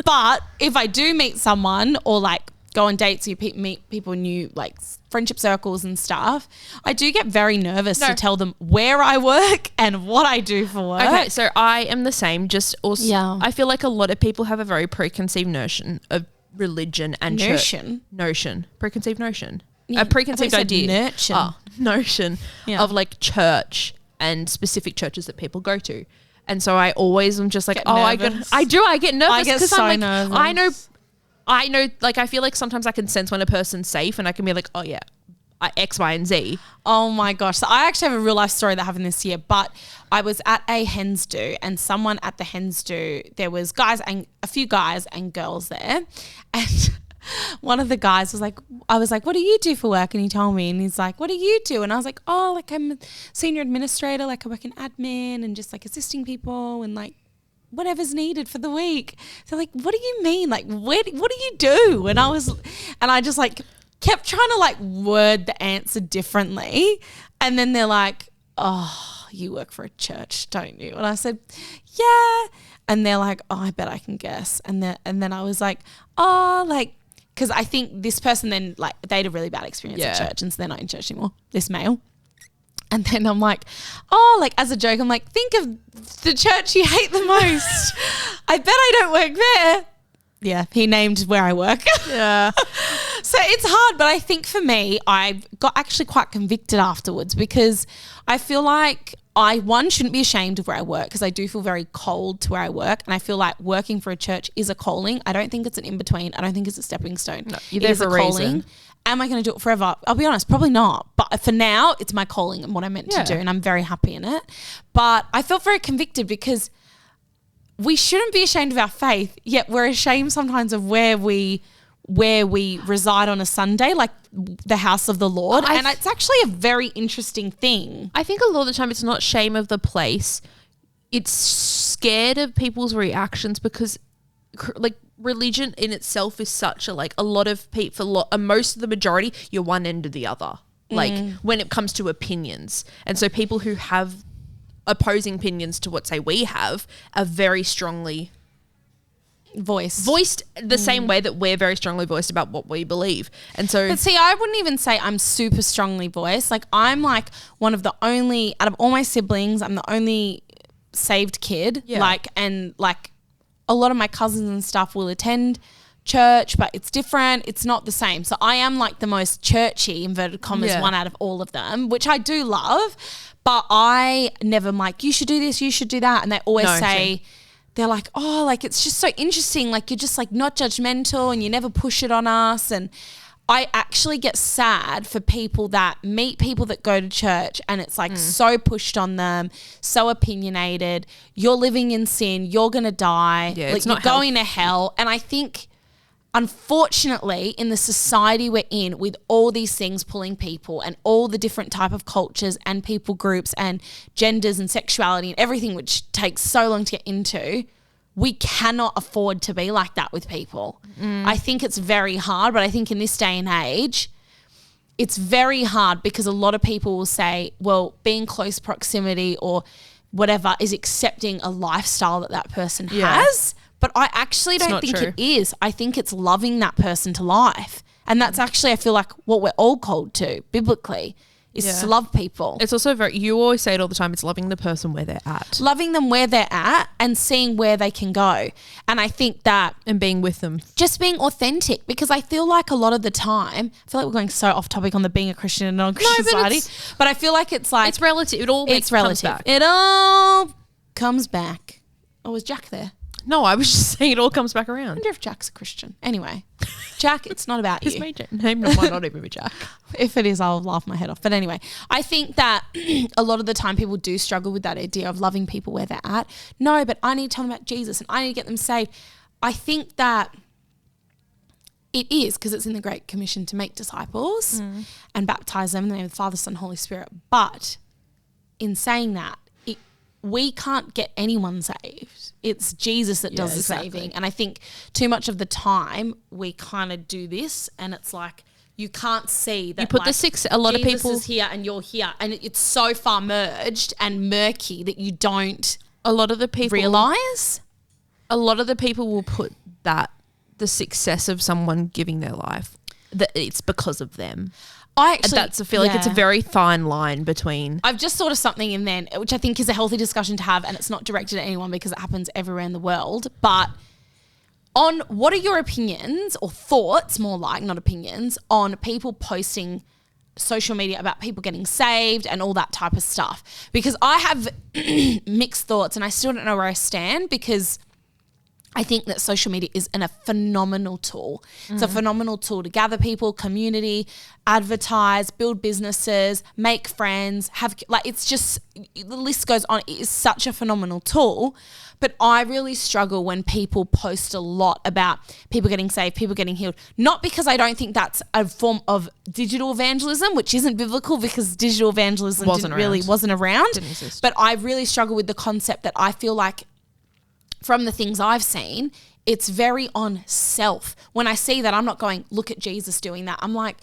But if I do meet someone or like go on dates, you meet people in new like friendship circles and stuff, I do get very nervous to tell them where I work and what I do for work. Okay, so I am the same. Just also, Yeah. I feel like a lot of people have a very preconceived notion of religion and Notion? preconceived notion, Yeah, a preconceived I thought you said idea, nurture. notion Yeah. of like church and specific churches that people go to, and so I always am just like, Get I nervous. get nervous. I get 'cause so I'm like, nervous. I know, like I feel like sometimes I can sense when a person's safe, and I can be like, oh yeah, X, Y, and Z. Oh my gosh. So I actually have a real life story that happened this year, but I was at a hens do and someone at the hens do, there was a few guys and girls there. And one of the guys was like, I was like, what do you do for work? And he told me, and he's like, what do you do? And I was like, oh, like I'm a senior administrator, like I work in admin and just like assisting people and like whatever's needed for the week. So like, what do you mean? Like, what do you do? And I just like kept trying to like word the answer differently. And then they're like, oh, you work for a church, don't you? And I said, yeah. And they're like, oh, I bet I can guess. And then I was like, oh, like, because I think this person then like they had a really bad experience at church and so they're not in church anymore, this male. And then I'm like, oh, like as a joke, I'm like, think of the church you hate the most. I bet I don't work there. Yeah, he named where I work. Yeah. So it's hard, but I think for me, I got actually quite convicted afterwards because I feel like shouldn't be ashamed of where I work because I do feel very cold to where I work, and I feel like working for a church is a calling. I don't think it's an in-between. I don't think it's a stepping stone. No, you're there It is for a reason. Am I going to do it forever? I'll be honest, probably not. But for now, it's my calling and what I'm meant to Yeah. do, and I'm very happy in it. But I felt very convicted because we shouldn't be ashamed of our faith, yet we're ashamed sometimes of where we reside on a Sunday, like the house of the Lord. And it's actually a very interesting thing. I think a lot of the time it's not shame of the place. It's scared of people's reactions because like religion in itself is such a like a lot of people, most of the majority, you're one end or the other. Like when it comes to opinions. And so people who have opposing opinions to what say we have are very strongly voiced the same way that we're very strongly voiced about what we believe. And so But see, I wouldn't even say I'm super strongly voiced. Like I'm like one of the only, out of all my siblings, I'm the only saved kid. Yeah. Like, and like a lot of my cousins and stuff will attend church, but it's different. It's not the same. So I am like the most churchy, inverted commas, one out of all of them, which I do love. But I never am like, you should do this, you should do that. And they always say, they're like, oh, like it's just so interesting. Like you're just like not judgmental and you never push it on us. And I actually get sad for people that meet people that go to church and it's like so pushed on them, so opinionated. You're living in sin. You're going to die. Yeah, like it's you're not going to hell. And I think unfortunately in the society we're in with all these things pulling people and all the different type of cultures and people groups and genders and sexuality and everything which takes so long to get into, we cannot afford to be like that with people. I think it's very hard, but I think in this day and age it's very hard because a lot of people will say, well, being close proximity or whatever is accepting a lifestyle that person has. But I actually don't think it is. I think it's loving that person to life. And that's actually, I feel like, what we're all called to biblically is to love people. it's also you always say it all the time, it's loving the person where they're at. Loving them where they're at and seeing where they can go. And I think that And being with them. just being authentic, because I feel like a lot of the time, I feel like we're going so off topic on the being a Christian and non-Christian society, but I feel like it's like, It's relative. It all it's comes relative. back. It all comes back. Oh, was Jack there? No, I was just saying it all comes back I around. wonder if Jack's a Christian. Anyway, Jack, it's not about His you. name might not even be Jack. If it is, I'll laugh my head off. But anyway, I think that a lot of the time people do struggle with that idea of loving people where they're at. No, but I need to tell them about Jesus and I need to get them saved. I think that It is, because it's in the Great Commission to make disciples and baptize them in the name of the Father, Son, Holy Spirit. But in saying that, we can't get anyone saved. It's Jesus that does the saving. And I think too much of the time we kind of do this, and it's like you can't see that. You put a lot of Jesus people is here and you're here, and it's so far merged and murky that you don't a lot of the people realize. A lot of the people will put that the success of someone giving their life, that it's because of them. I feel like it's a very fine line between. I've just thought of something in then, which I think is a healthy discussion to have, and it's not directed at anyone because it happens everywhere in the world. But on what are your opinions or thoughts, more like, not opinions, on people posting social media about people getting saved and all that type of stuff? Because I have mixed thoughts, and I still don't know where I stand, because I think that social media is a phenomenal tool. It's a phenomenal tool to gather people, community, advertise, build businesses, make friends, it's just, the list goes on. It is such a phenomenal tool. But I really struggle when people post a lot about people getting saved, people getting healed. Not because I don't think that's a form of digital evangelism, which isn't biblical, because digital evangelism wasn't around. Didn't exist. But I really struggle with the concept that I feel like, from the things I've seen, it's very on self. When I see that, I'm not going, look at Jesus doing that. I'm like,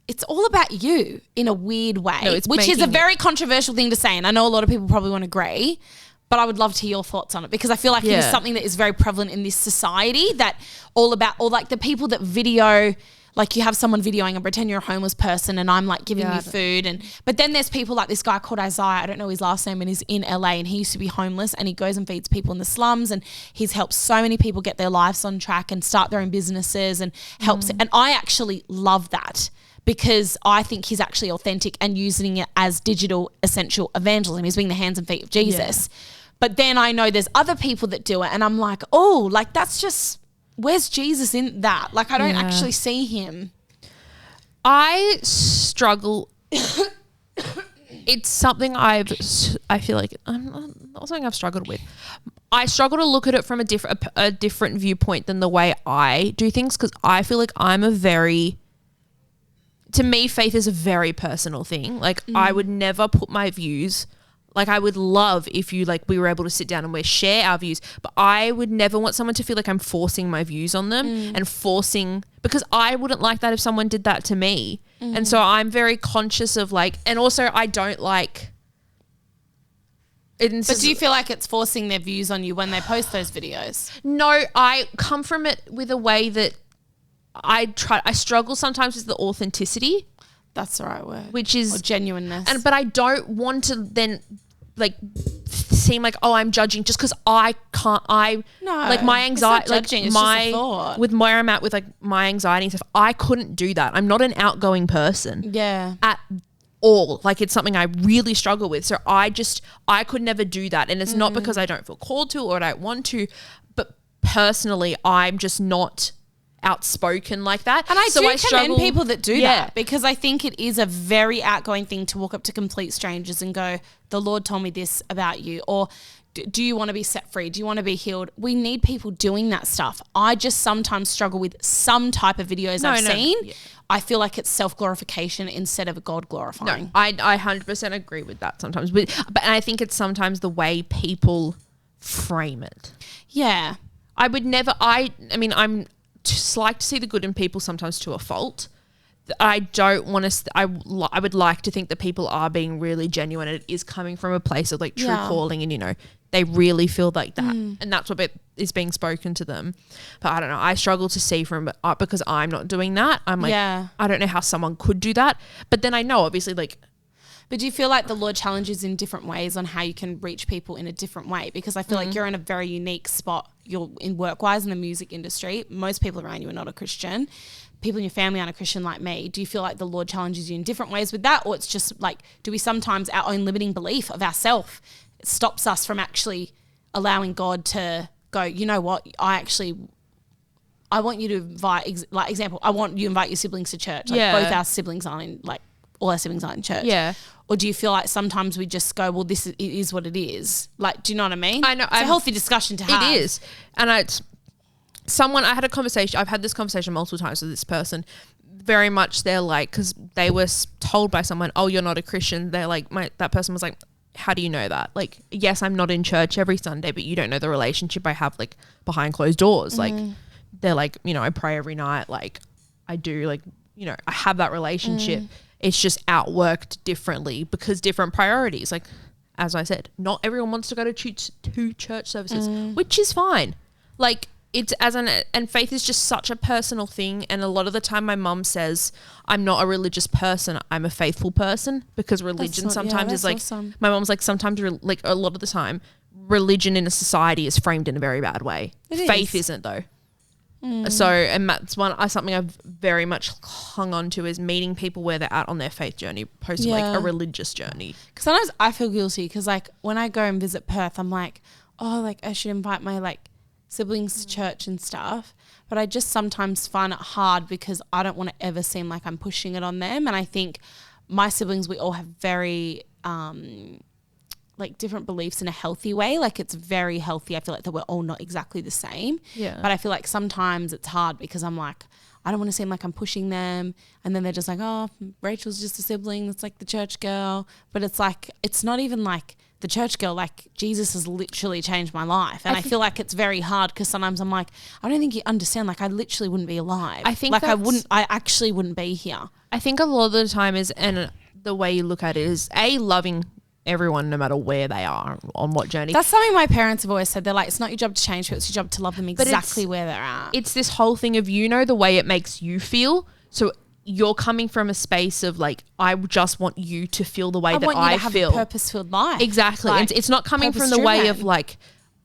it's all about you in a weird way, which is a very controversial thing to say. And I know a lot of people probably won't agree, but I would love to hear your thoughts on it, because I feel like it is something that is very prevalent in this society, that all about, or like the people that video, like you have someone videoing and pretend you're a homeless person and I'm like giving you food. But then there's people like this guy called Isaiah, I don't know his last name, and he's in LA, and he used to be homeless, and he goes and feeds people in the slums, and he's helped so many people get their lives on track and start their own businesses and helps. And I actually love that, because I think he's actually authentic and using it as digital essential evangelism. He's being the hands and feet of Jesus. But then I know there's other people that do it, and I'm like, oh, like that's just, where's Jesus in that? Like I don't actually see him. I struggle. It's something I feel like not something I've struggled with. I struggle to look at it from a different viewpoint than the way I do things, because I feel like to me, faith is a very personal thing. Like I would never put my views. Like I would love if we were able to sit down and share our views, but I would never want someone to feel like I'm forcing my views on them because I wouldn't like that if someone did that to me. And so I'm very conscious of and also I don't like. But do you feel like it's forcing their views on you when they post those videos? No, I come from it with a way that I struggle sometimes with the authenticity. That's the right word. Which is... Or genuineness. But I don't want to then seem like, oh, I'm judging just because I can't... my anxiety... It's not judging, it's just a thought. With where I'm at with my anxiety and stuff, I couldn't do that. I'm not an outgoing person. Yeah. At all. It's something I really struggle with. So I could never do that. And it's not because I don't feel called to or I don't want to, but personally, I'm just not outspoken like that. And I commend people that do that, because I think it is a very outgoing thing to walk up to complete strangers and go, the Lord told me this about you, or do you want to be set free? Do you want to be healed? We need people doing that stuff. I just sometimes struggle with some type of videos I've seen. Yeah. I feel like it's self-glorification instead of God glorifying. No, I 100% agree with that sometimes. But I think it's sometimes the way people frame it. Yeah. I would never, I'm just like to see the good in people sometimes to a fault. I don't want to. I would like to think that people are being really genuine, and it is coming from a place of true calling, and they really feel like that, and that's what is being spoken to them. But I don't know. I struggle to see from because I'm not doing that. I'm like, I don't know how someone could do that, but then I know obviously But do you feel like the Lord challenges in different ways on how you can reach people in a different way? Because I feel like you're in a very unique spot. You're in work-wise in the music industry. Most people around you are not a Christian. People in your family aren't a Christian like me. Do you feel like the Lord challenges you in different ways with that? Or it's just do we sometimes, our own limiting belief of ourselves stops us from actually allowing God to go, you know what, I want you to invite, example, I want you to invite your siblings to church. Both our siblings aren't in, all our siblings aren't in church. Yeah. Or do you feel like sometimes we just go, well, it is what it is? Do you know what I mean? I know. It's a healthy discussion to have. It is. And I had a conversation. I've had this conversation multiple times with this person. Very much they're like, because they were told by someone, oh, you're not a Christian. They're like, that person was like, how do you know that? Like, yes, I'm not in church every Sunday, but you don't know the relationship I have like behind closed doors. Like, they're like, you know, I pray every night. Like, I do, like, you know, I have that relationship. It's just outworked differently because different priorities. Like, as I said, not everyone wants to go to church services, which is fine. Like, it's and faith is just such a personal thing. And a lot of the time my mum says, I'm not a religious person, I'm a faithful person, because religion sometimes is like, awesome. My mum's like, sometimes like a lot of the time religion in a society is framed in a very bad way. Faith isn't though. So, and that's something I've very much hung on to, is meeting people where they're at on their faith journey, opposed to like a religious journey. Because sometimes I feel guilty because like when I go and visit Perth, I'm like, oh, like I should invite my like siblings to church and stuff, but I just sometimes find it hard because I don't want to ever seem like I'm pushing it on them. And I think my siblings, we all have very like different beliefs in a healthy way. Like it's very healthy. I feel like that we're all not exactly the same. Yeah. But I feel like sometimes it's hard because I'm like, I don't want to seem like I'm pushing them. And then they're just like, oh, Rachel's just a sibling that's like the church girl. But it's like, it's not even like the church girl, like Jesus has literally changed my life. And I feel like it's very hard because sometimes I'm like, I don't think you understand. Like I literally wouldn't be alive. I think like I actually wouldn't be here. I think a lot of the time is, and the way you look at it is loving everyone no matter where they are on what journey. That's something my parents have always said. They're like, it's not your job to change people, it's your job to love them exactly where they're at. It's this whole thing of, you know, the way it makes you feel. So you're coming from a space of like, I just want you to feel the way that I feel. I want you to have a purpose-filled life. Exactly. Like, it's not coming from the way of like,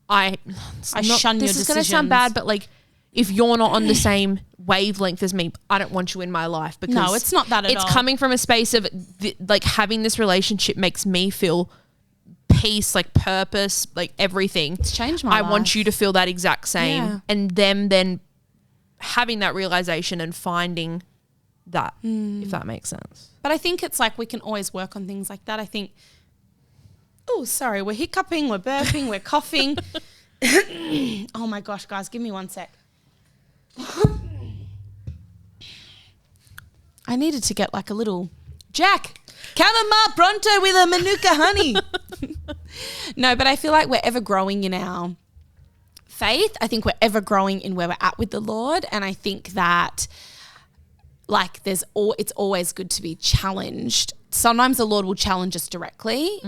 I shun your decisions. This is going to sound bad, but like, if you're not on the same wavelength as me, I don't want you in my life. Because no, it's not that at all. It's coming from a space of like having this relationship makes me feel peace, like purpose, like everything. It's changed my life. I want you to feel that exact same. Yeah. And them then having that realization and finding that, if that makes sense. But I think it's like we can always work on things like that. I think, oh, sorry, we're hiccuping, we're burping, we're coughing. Oh my gosh, guys, give me 1 sec. I needed to get like a little Jack, chamomile pronto with a manuka honey. No, but I feel like we're ever growing in our faith. I think we're ever growing in where we're at with the Lord. And I think that like it's always good to be challenged. Sometimes the Lord will challenge us directly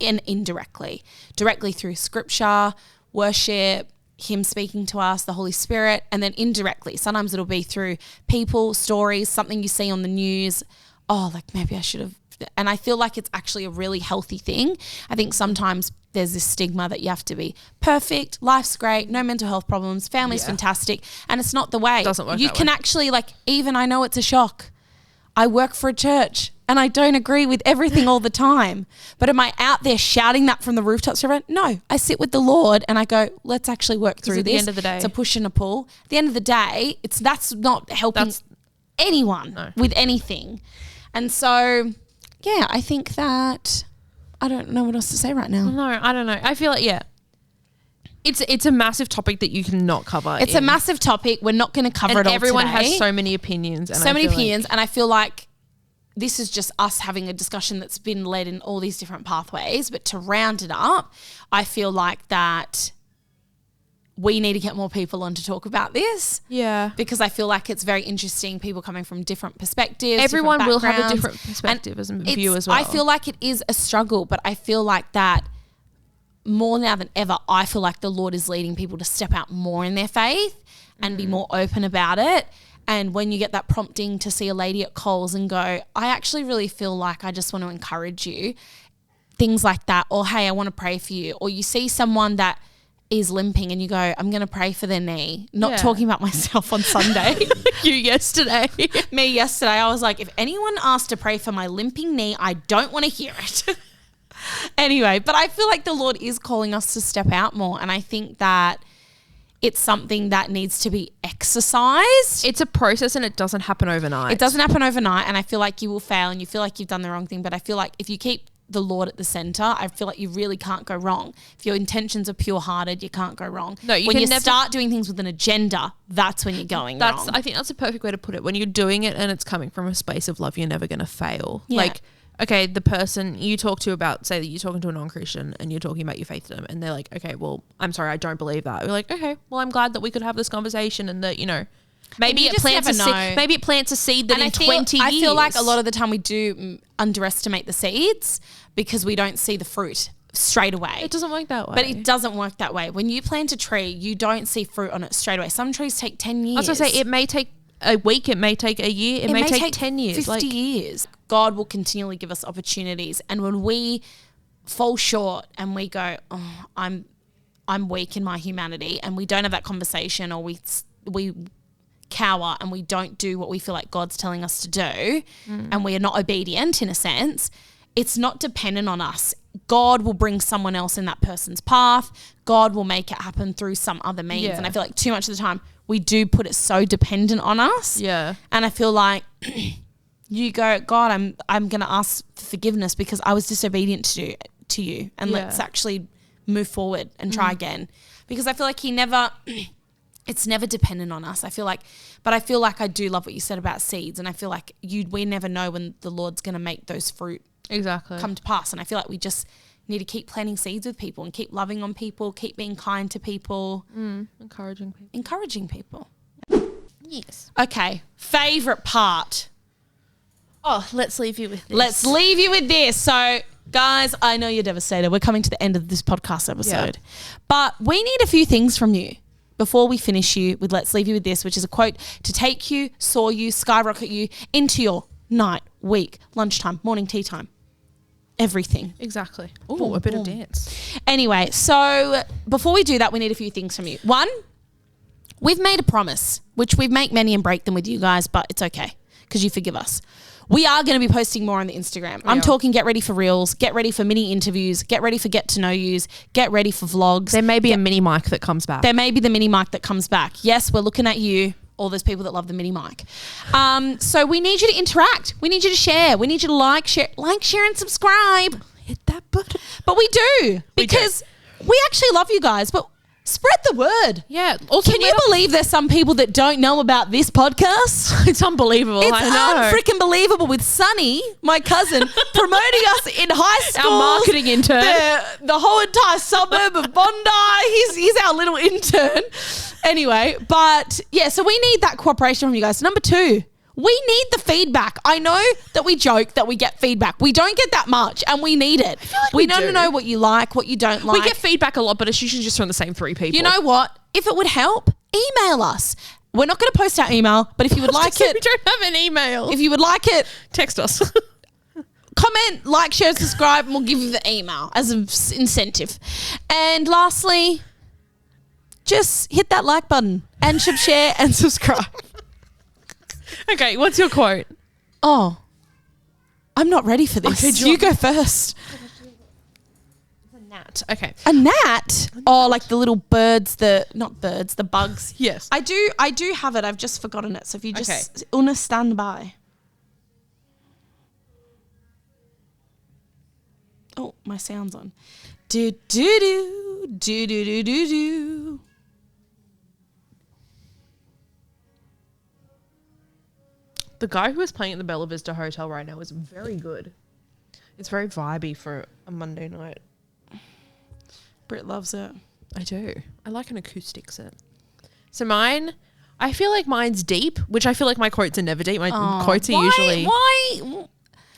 and indirectly. Directly through scripture, worship, him speaking to us, the Holy Spirit, and then indirectly. Sometimes it'll be through people, stories, something you see on the news. Oh, like maybe I should have. And I feel like it's actually a really healthy thing. I think sometimes there's this stigma that you have to be perfect, life's great, no mental health problems, family's fantastic. And it's not the way. It doesn't work You that can way. actually like, even I know it's a shock. I work for a church and I don't agree with everything all the time. But am I out there shouting that from the rooftops to everyone? No, I sit with the Lord and I go, let's actually work through this. At the end of the day, it's a push and a pull. At the end of the day, that's not helping anyone with anything. And so, yeah, I think that I don't know what else to say right now. No, I don't know. I feel like, it's a massive topic that you cannot cover. It's a massive topic. We're not going to cover it all everyone today. has so many opinions. And and I feel like this is just us having a discussion that's been led in all these different pathways. But to round it up, I feel like that we need to get more people on to talk about this. Yeah. Because I feel like it's very interesting, people coming from different perspectives. Everyone will have a different perspective as a view as well. I feel like it is a struggle, but I feel like that more now than ever, I feel like the Lord is leading people to step out more in their faith and be more open about it. And when you get that prompting to see a lady at Coles and go, I actually really feel like I just want to encourage you, things like that, or hey, I want to pray for you, or you see someone that is limping and you go, I'm going to pray for their knee. Not talking about myself on Sunday. You yesterday. Me yesterday. I was like, if anyone asked to pray for my limping knee, I don't want to hear it. Anyway, but I feel like the Lord is calling us to step out more. And I think that it's something that needs to be exercised. It's a process and it doesn't happen overnight. It doesn't happen overnight. And I feel like you will fail and you feel like you've done the wrong thing. But I feel like if you keep the Lord at the center, I feel like you really can't go wrong. If your intentions are pure-hearted, you can't go wrong. No, when you start doing things with an agenda, that's when you're going wrong. I think that's a perfect way to put it. When you're doing it and it's coming from a space of love, you're never going to fail. Yeah. Like, okay, the person you talk to about, say that you're talking to a non-Christian and you're talking about your faith to them, and they're like, okay, well, I'm sorry, I don't believe that. We're like, okay, well, I'm glad that we could have this conversation and that, you know, maybe it plants a seed. Maybe it plants a seed that in 20 years. I feel like a lot of the time we do underestimate the seeds because we don't see the fruit straight away. It doesn't work that way. But it doesn't work that way. When you plant a tree, you don't see fruit on it straight away. Some trees take 10 years. I was going to say, it may take a week, it may take a year, it may take 10 years. 50 years. God will continually give us opportunities. And when we fall short and we go, oh, I'm weak in my humanity, and we don't have that conversation, or we cower and we don't do what we feel like God's telling us to do, and we are not obedient in a sense, it's not dependent on us. God will bring someone else in that person's path. God will make it happen through some other means. Yeah. And I feel like too much of the time we do put it so dependent on us. Yeah. And I feel like you go, God, I'm going to ask for forgiveness because I was disobedient to you. And let's actually move forward and try again. Because I feel like it's never dependent on us. I feel like I do love what you said about seeds. And I feel like we never know when the Lord's going to make those fruit come to pass. And I feel like we just need to keep planting seeds with people and keep loving on people, keep being kind to people. Encouraging people. Yes. Okay. Favorite part. Oh, let's leave you with this. Let's leave you with this. So, guys, I know you're devastated. We're coming to the end of this podcast episode. But we need a few things from you before we finish you with Let's Leave You With This, which is a quote to take you, soar you, skyrocket you into your night, week, lunchtime, morning, tea time. Everything. Exactly. Oh, a bit of dance. Anyway, so before we do that, we need a few things from you. One, we've made a promise, which we make many and break them with you guys, but it's okay because you forgive us. We are going to be posting more on the Instagram. I'm talking get ready for reels, get ready for mini interviews, get ready for get to know yous, get ready for vlogs. There may be a mini mic that comes back. There may be the mini mic that comes back. Yes, we're looking at you, all those people that love the mini mic. So we need you to interact. We need you to share. We need you to like, share, and subscribe. Hit that button. But we do because we actually love you guys, but spread the word. Yeah. Also, can you believe there's some people that don't know about this podcast? It's unbelievable. It's I know. unfreaking believable with Sunny, my cousin, promoting us in high school. Our marketing intern. The whole entire suburb of Bondi. He's our little intern. Anyway, but yeah, so we need that cooperation from you guys. Number 2, we need the feedback. I know that we joke that we get feedback. We don't get that much and we need it. We don't know what you like, what you don't like. We get feedback a lot, but it's usually just from the same 3 people. You know what? If it would help, email us. We're not going to post our email, but if you would like it. We don't have an email. If you would like it. Text us. Comment, like, share, subscribe, and we'll give you the email as an incentive. And lastly, just hit that like button and share and subscribe. Okay, what's your quote? Oh, I'm not ready for this. Okay, you go first. A gnat. Okay. A gnat? Oh, like the little birds, the bugs. Yes. I do have it. I've just forgotten it. So if you just, Una, stand by. Oh, my sound's on. Do, do, do, do, do, do, do, do. The guy who is playing at the Bella Vista Hotel right now is very good. It's very vibey for a Monday night. Britt loves it. I do. I like an acoustic set. So mine, I feel like mine's deep, which I feel like my quotes are never deep. My quotes are usually... Why?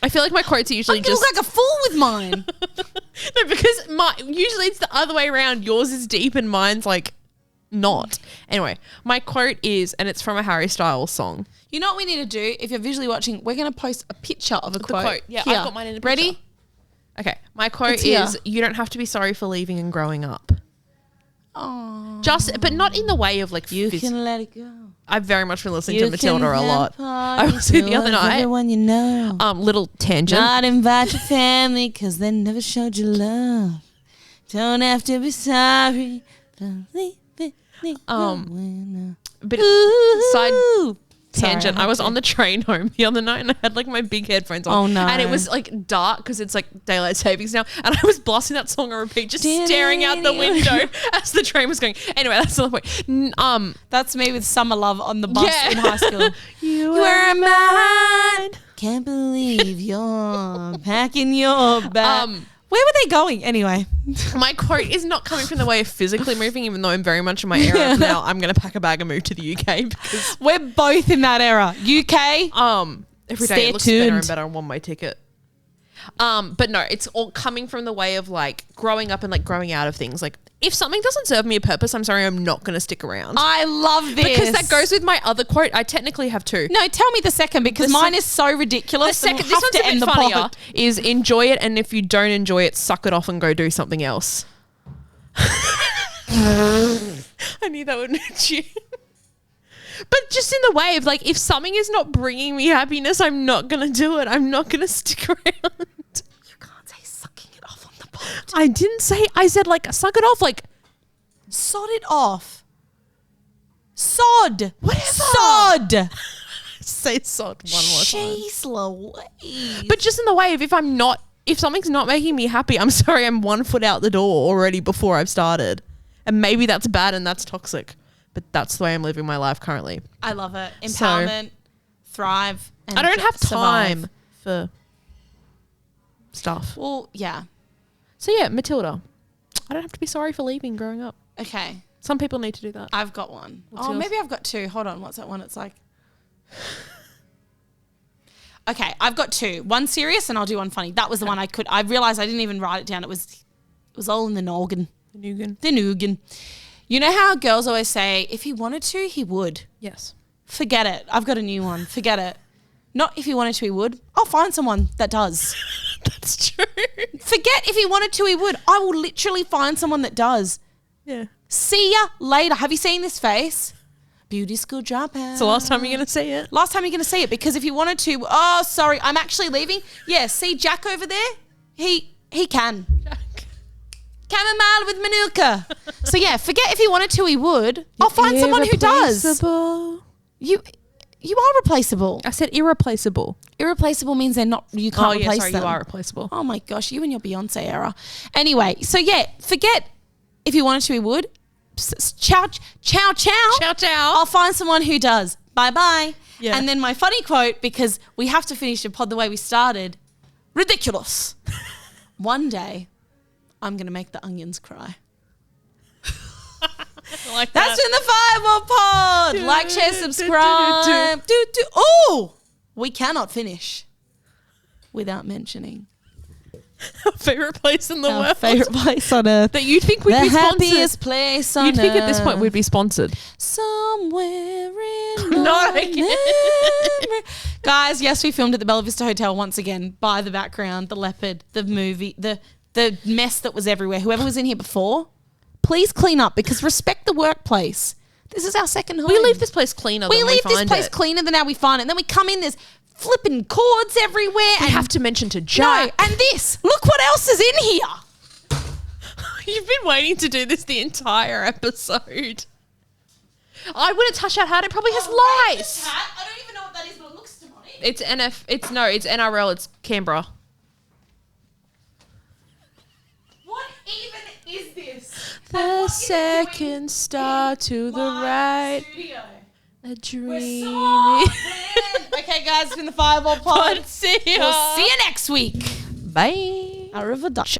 I feel like my quotes are usually I'm gonna look like a fool with mine. No, because usually it's the other way around. Yours is deep and mine's like not. Anyway, my quote is, and it's from a Harry Styles song. You know what we need to do? If you're visually watching, we're going to post a picture of a quote. Yeah, here. I've got mine in a picture. Ready? Okay, my quote It's here. is, you don't have to be sorry for leaving and growing up. Oh. But not in the way of like... You can let it go. I've very much been listening to Matilda a lot. I was the other night. Everyone you know. Little tangent. Not invite your family because they never showed you love. Don't have to be sorry. Bit of side... tangent. Sorry, I was on the train home the other night and I had like my big headphones on. Oh, no. And it was like dark because it's like daylight savings now. And I was blasting that song on repeat, just staring out the window as the train was going. Anyway, that's not the point. That's me with Summer Love on the bus Yeah. in high school. You were mine. Can't believe you're packing your bag. Where were they going anyway? My quote is not coming from the way of physically moving, even though I'm very much in my era of now. I'm going to pack a bag and move to the UK because We're both in that era. UK. every day Stay it looks better tuned. and better on one-way ticket. But no, it's all coming from the way of like growing up and like growing out of things. Like if something doesn't serve me a purpose, I'm sorry, I'm not going to stick around. I love this. Because that goes with my other quote. I technically have two. No, tell me the second because mine is so ridiculous. The second, and this we'll have one's to a end bit the funnier, pod. is enjoy it, and if you don't enjoy it, suck it off and go do something else. I knew that would hit you. But just in the way of like, if something is not bringing me happiness, I'm not going to do it. I'm not going to stick around. You can't say sucking it off on the pod. I didn't say, I said like, suck it off. Like, Sod it off. Sod. Whatever. Sod. say sod one more time. Jeez Louise. But just in the way of if something's not making me happy, I'm sorry, I'm 1 foot out the door already before I've started. And maybe that's bad and that's toxic. But that's the way I'm living my life currently. I love it. Empowerment, thrive, and I don't have survive. time for stuff. Well, yeah. So yeah, Matilda. I don't have to be sorry for leaving growing up. Okay. Some people need to do that. I've got one. What's yours? Maybe I've got two. Hold on. What's that one? It's like... Okay, I've got two. One serious and I'll do one funny. That was the one I realized I didn't even write it down. It was all in the noggin. The Nugan. The noggin. You know how girls always say, if he wanted to, he would. Yes. Forget it. I've got a new one. Forget it. Not if he wanted to, he would. I'll find someone that does. That's true. Forget if he wanted to, he would. I will literally find someone that does. Yeah. See ya later. Have you seen this face? Beauty school dropout. It's the last time you're going to see it. Last time you're going to see it because if you wanted to, oh, sorry, I'm actually leaving. Yeah, see Jack over there? He can. Jack. Chamomile with Manuka. So yeah, forget if he wanted to, he would. I'll find someone who does. Irreplaceable. You are replaceable. I said irreplaceable. Irreplaceable means you can't replace them. You are replaceable. Oh my gosh, you and your Beyonce era. Anyway, so yeah, forget if he wanted to, he would. Ciao, ciao, ciao. Ciao, ciao. I'll find someone who does. Bye bye. Yeah. And then my funny quote, because we have to finish the pod the way we started. Ridiculous. One day, I'm going to make the onions cry. I like That's that. in the Fireball Pod. Like, share, subscribe. Oh, we cannot finish without mentioning Our favourite place in the our world. favorite place on earth. That you'd think we'd The be sponsored. happiest place on You'd think at this point earth. we'd be sponsored. Somewhere in Not my again. memory. Guys, yes, we filmed at the Bella Vista Hotel once again. By the background, the leopard, the movie, the mess that was everywhere. Whoever was in here before, please clean up because respect the workplace. This is our second home. We leave this place cleaner We than leave we this find place it. cleaner than how we find it. And then we come in, there's flipping cords everywhere. We and have to mention to no, Jack. and this. Look what else is in here. You've been waiting to do this the entire episode. I wouldn't touch that hat. It probably has lice. I don't even know what that is, but it looks demonic. It's it's NRL. It's Canberra. What even is this? The second star to the right. Studio. A dream. We're so okay, guys, it's been the Fireball Pod. See ya. We'll see you next week. Bye. Arrivederci.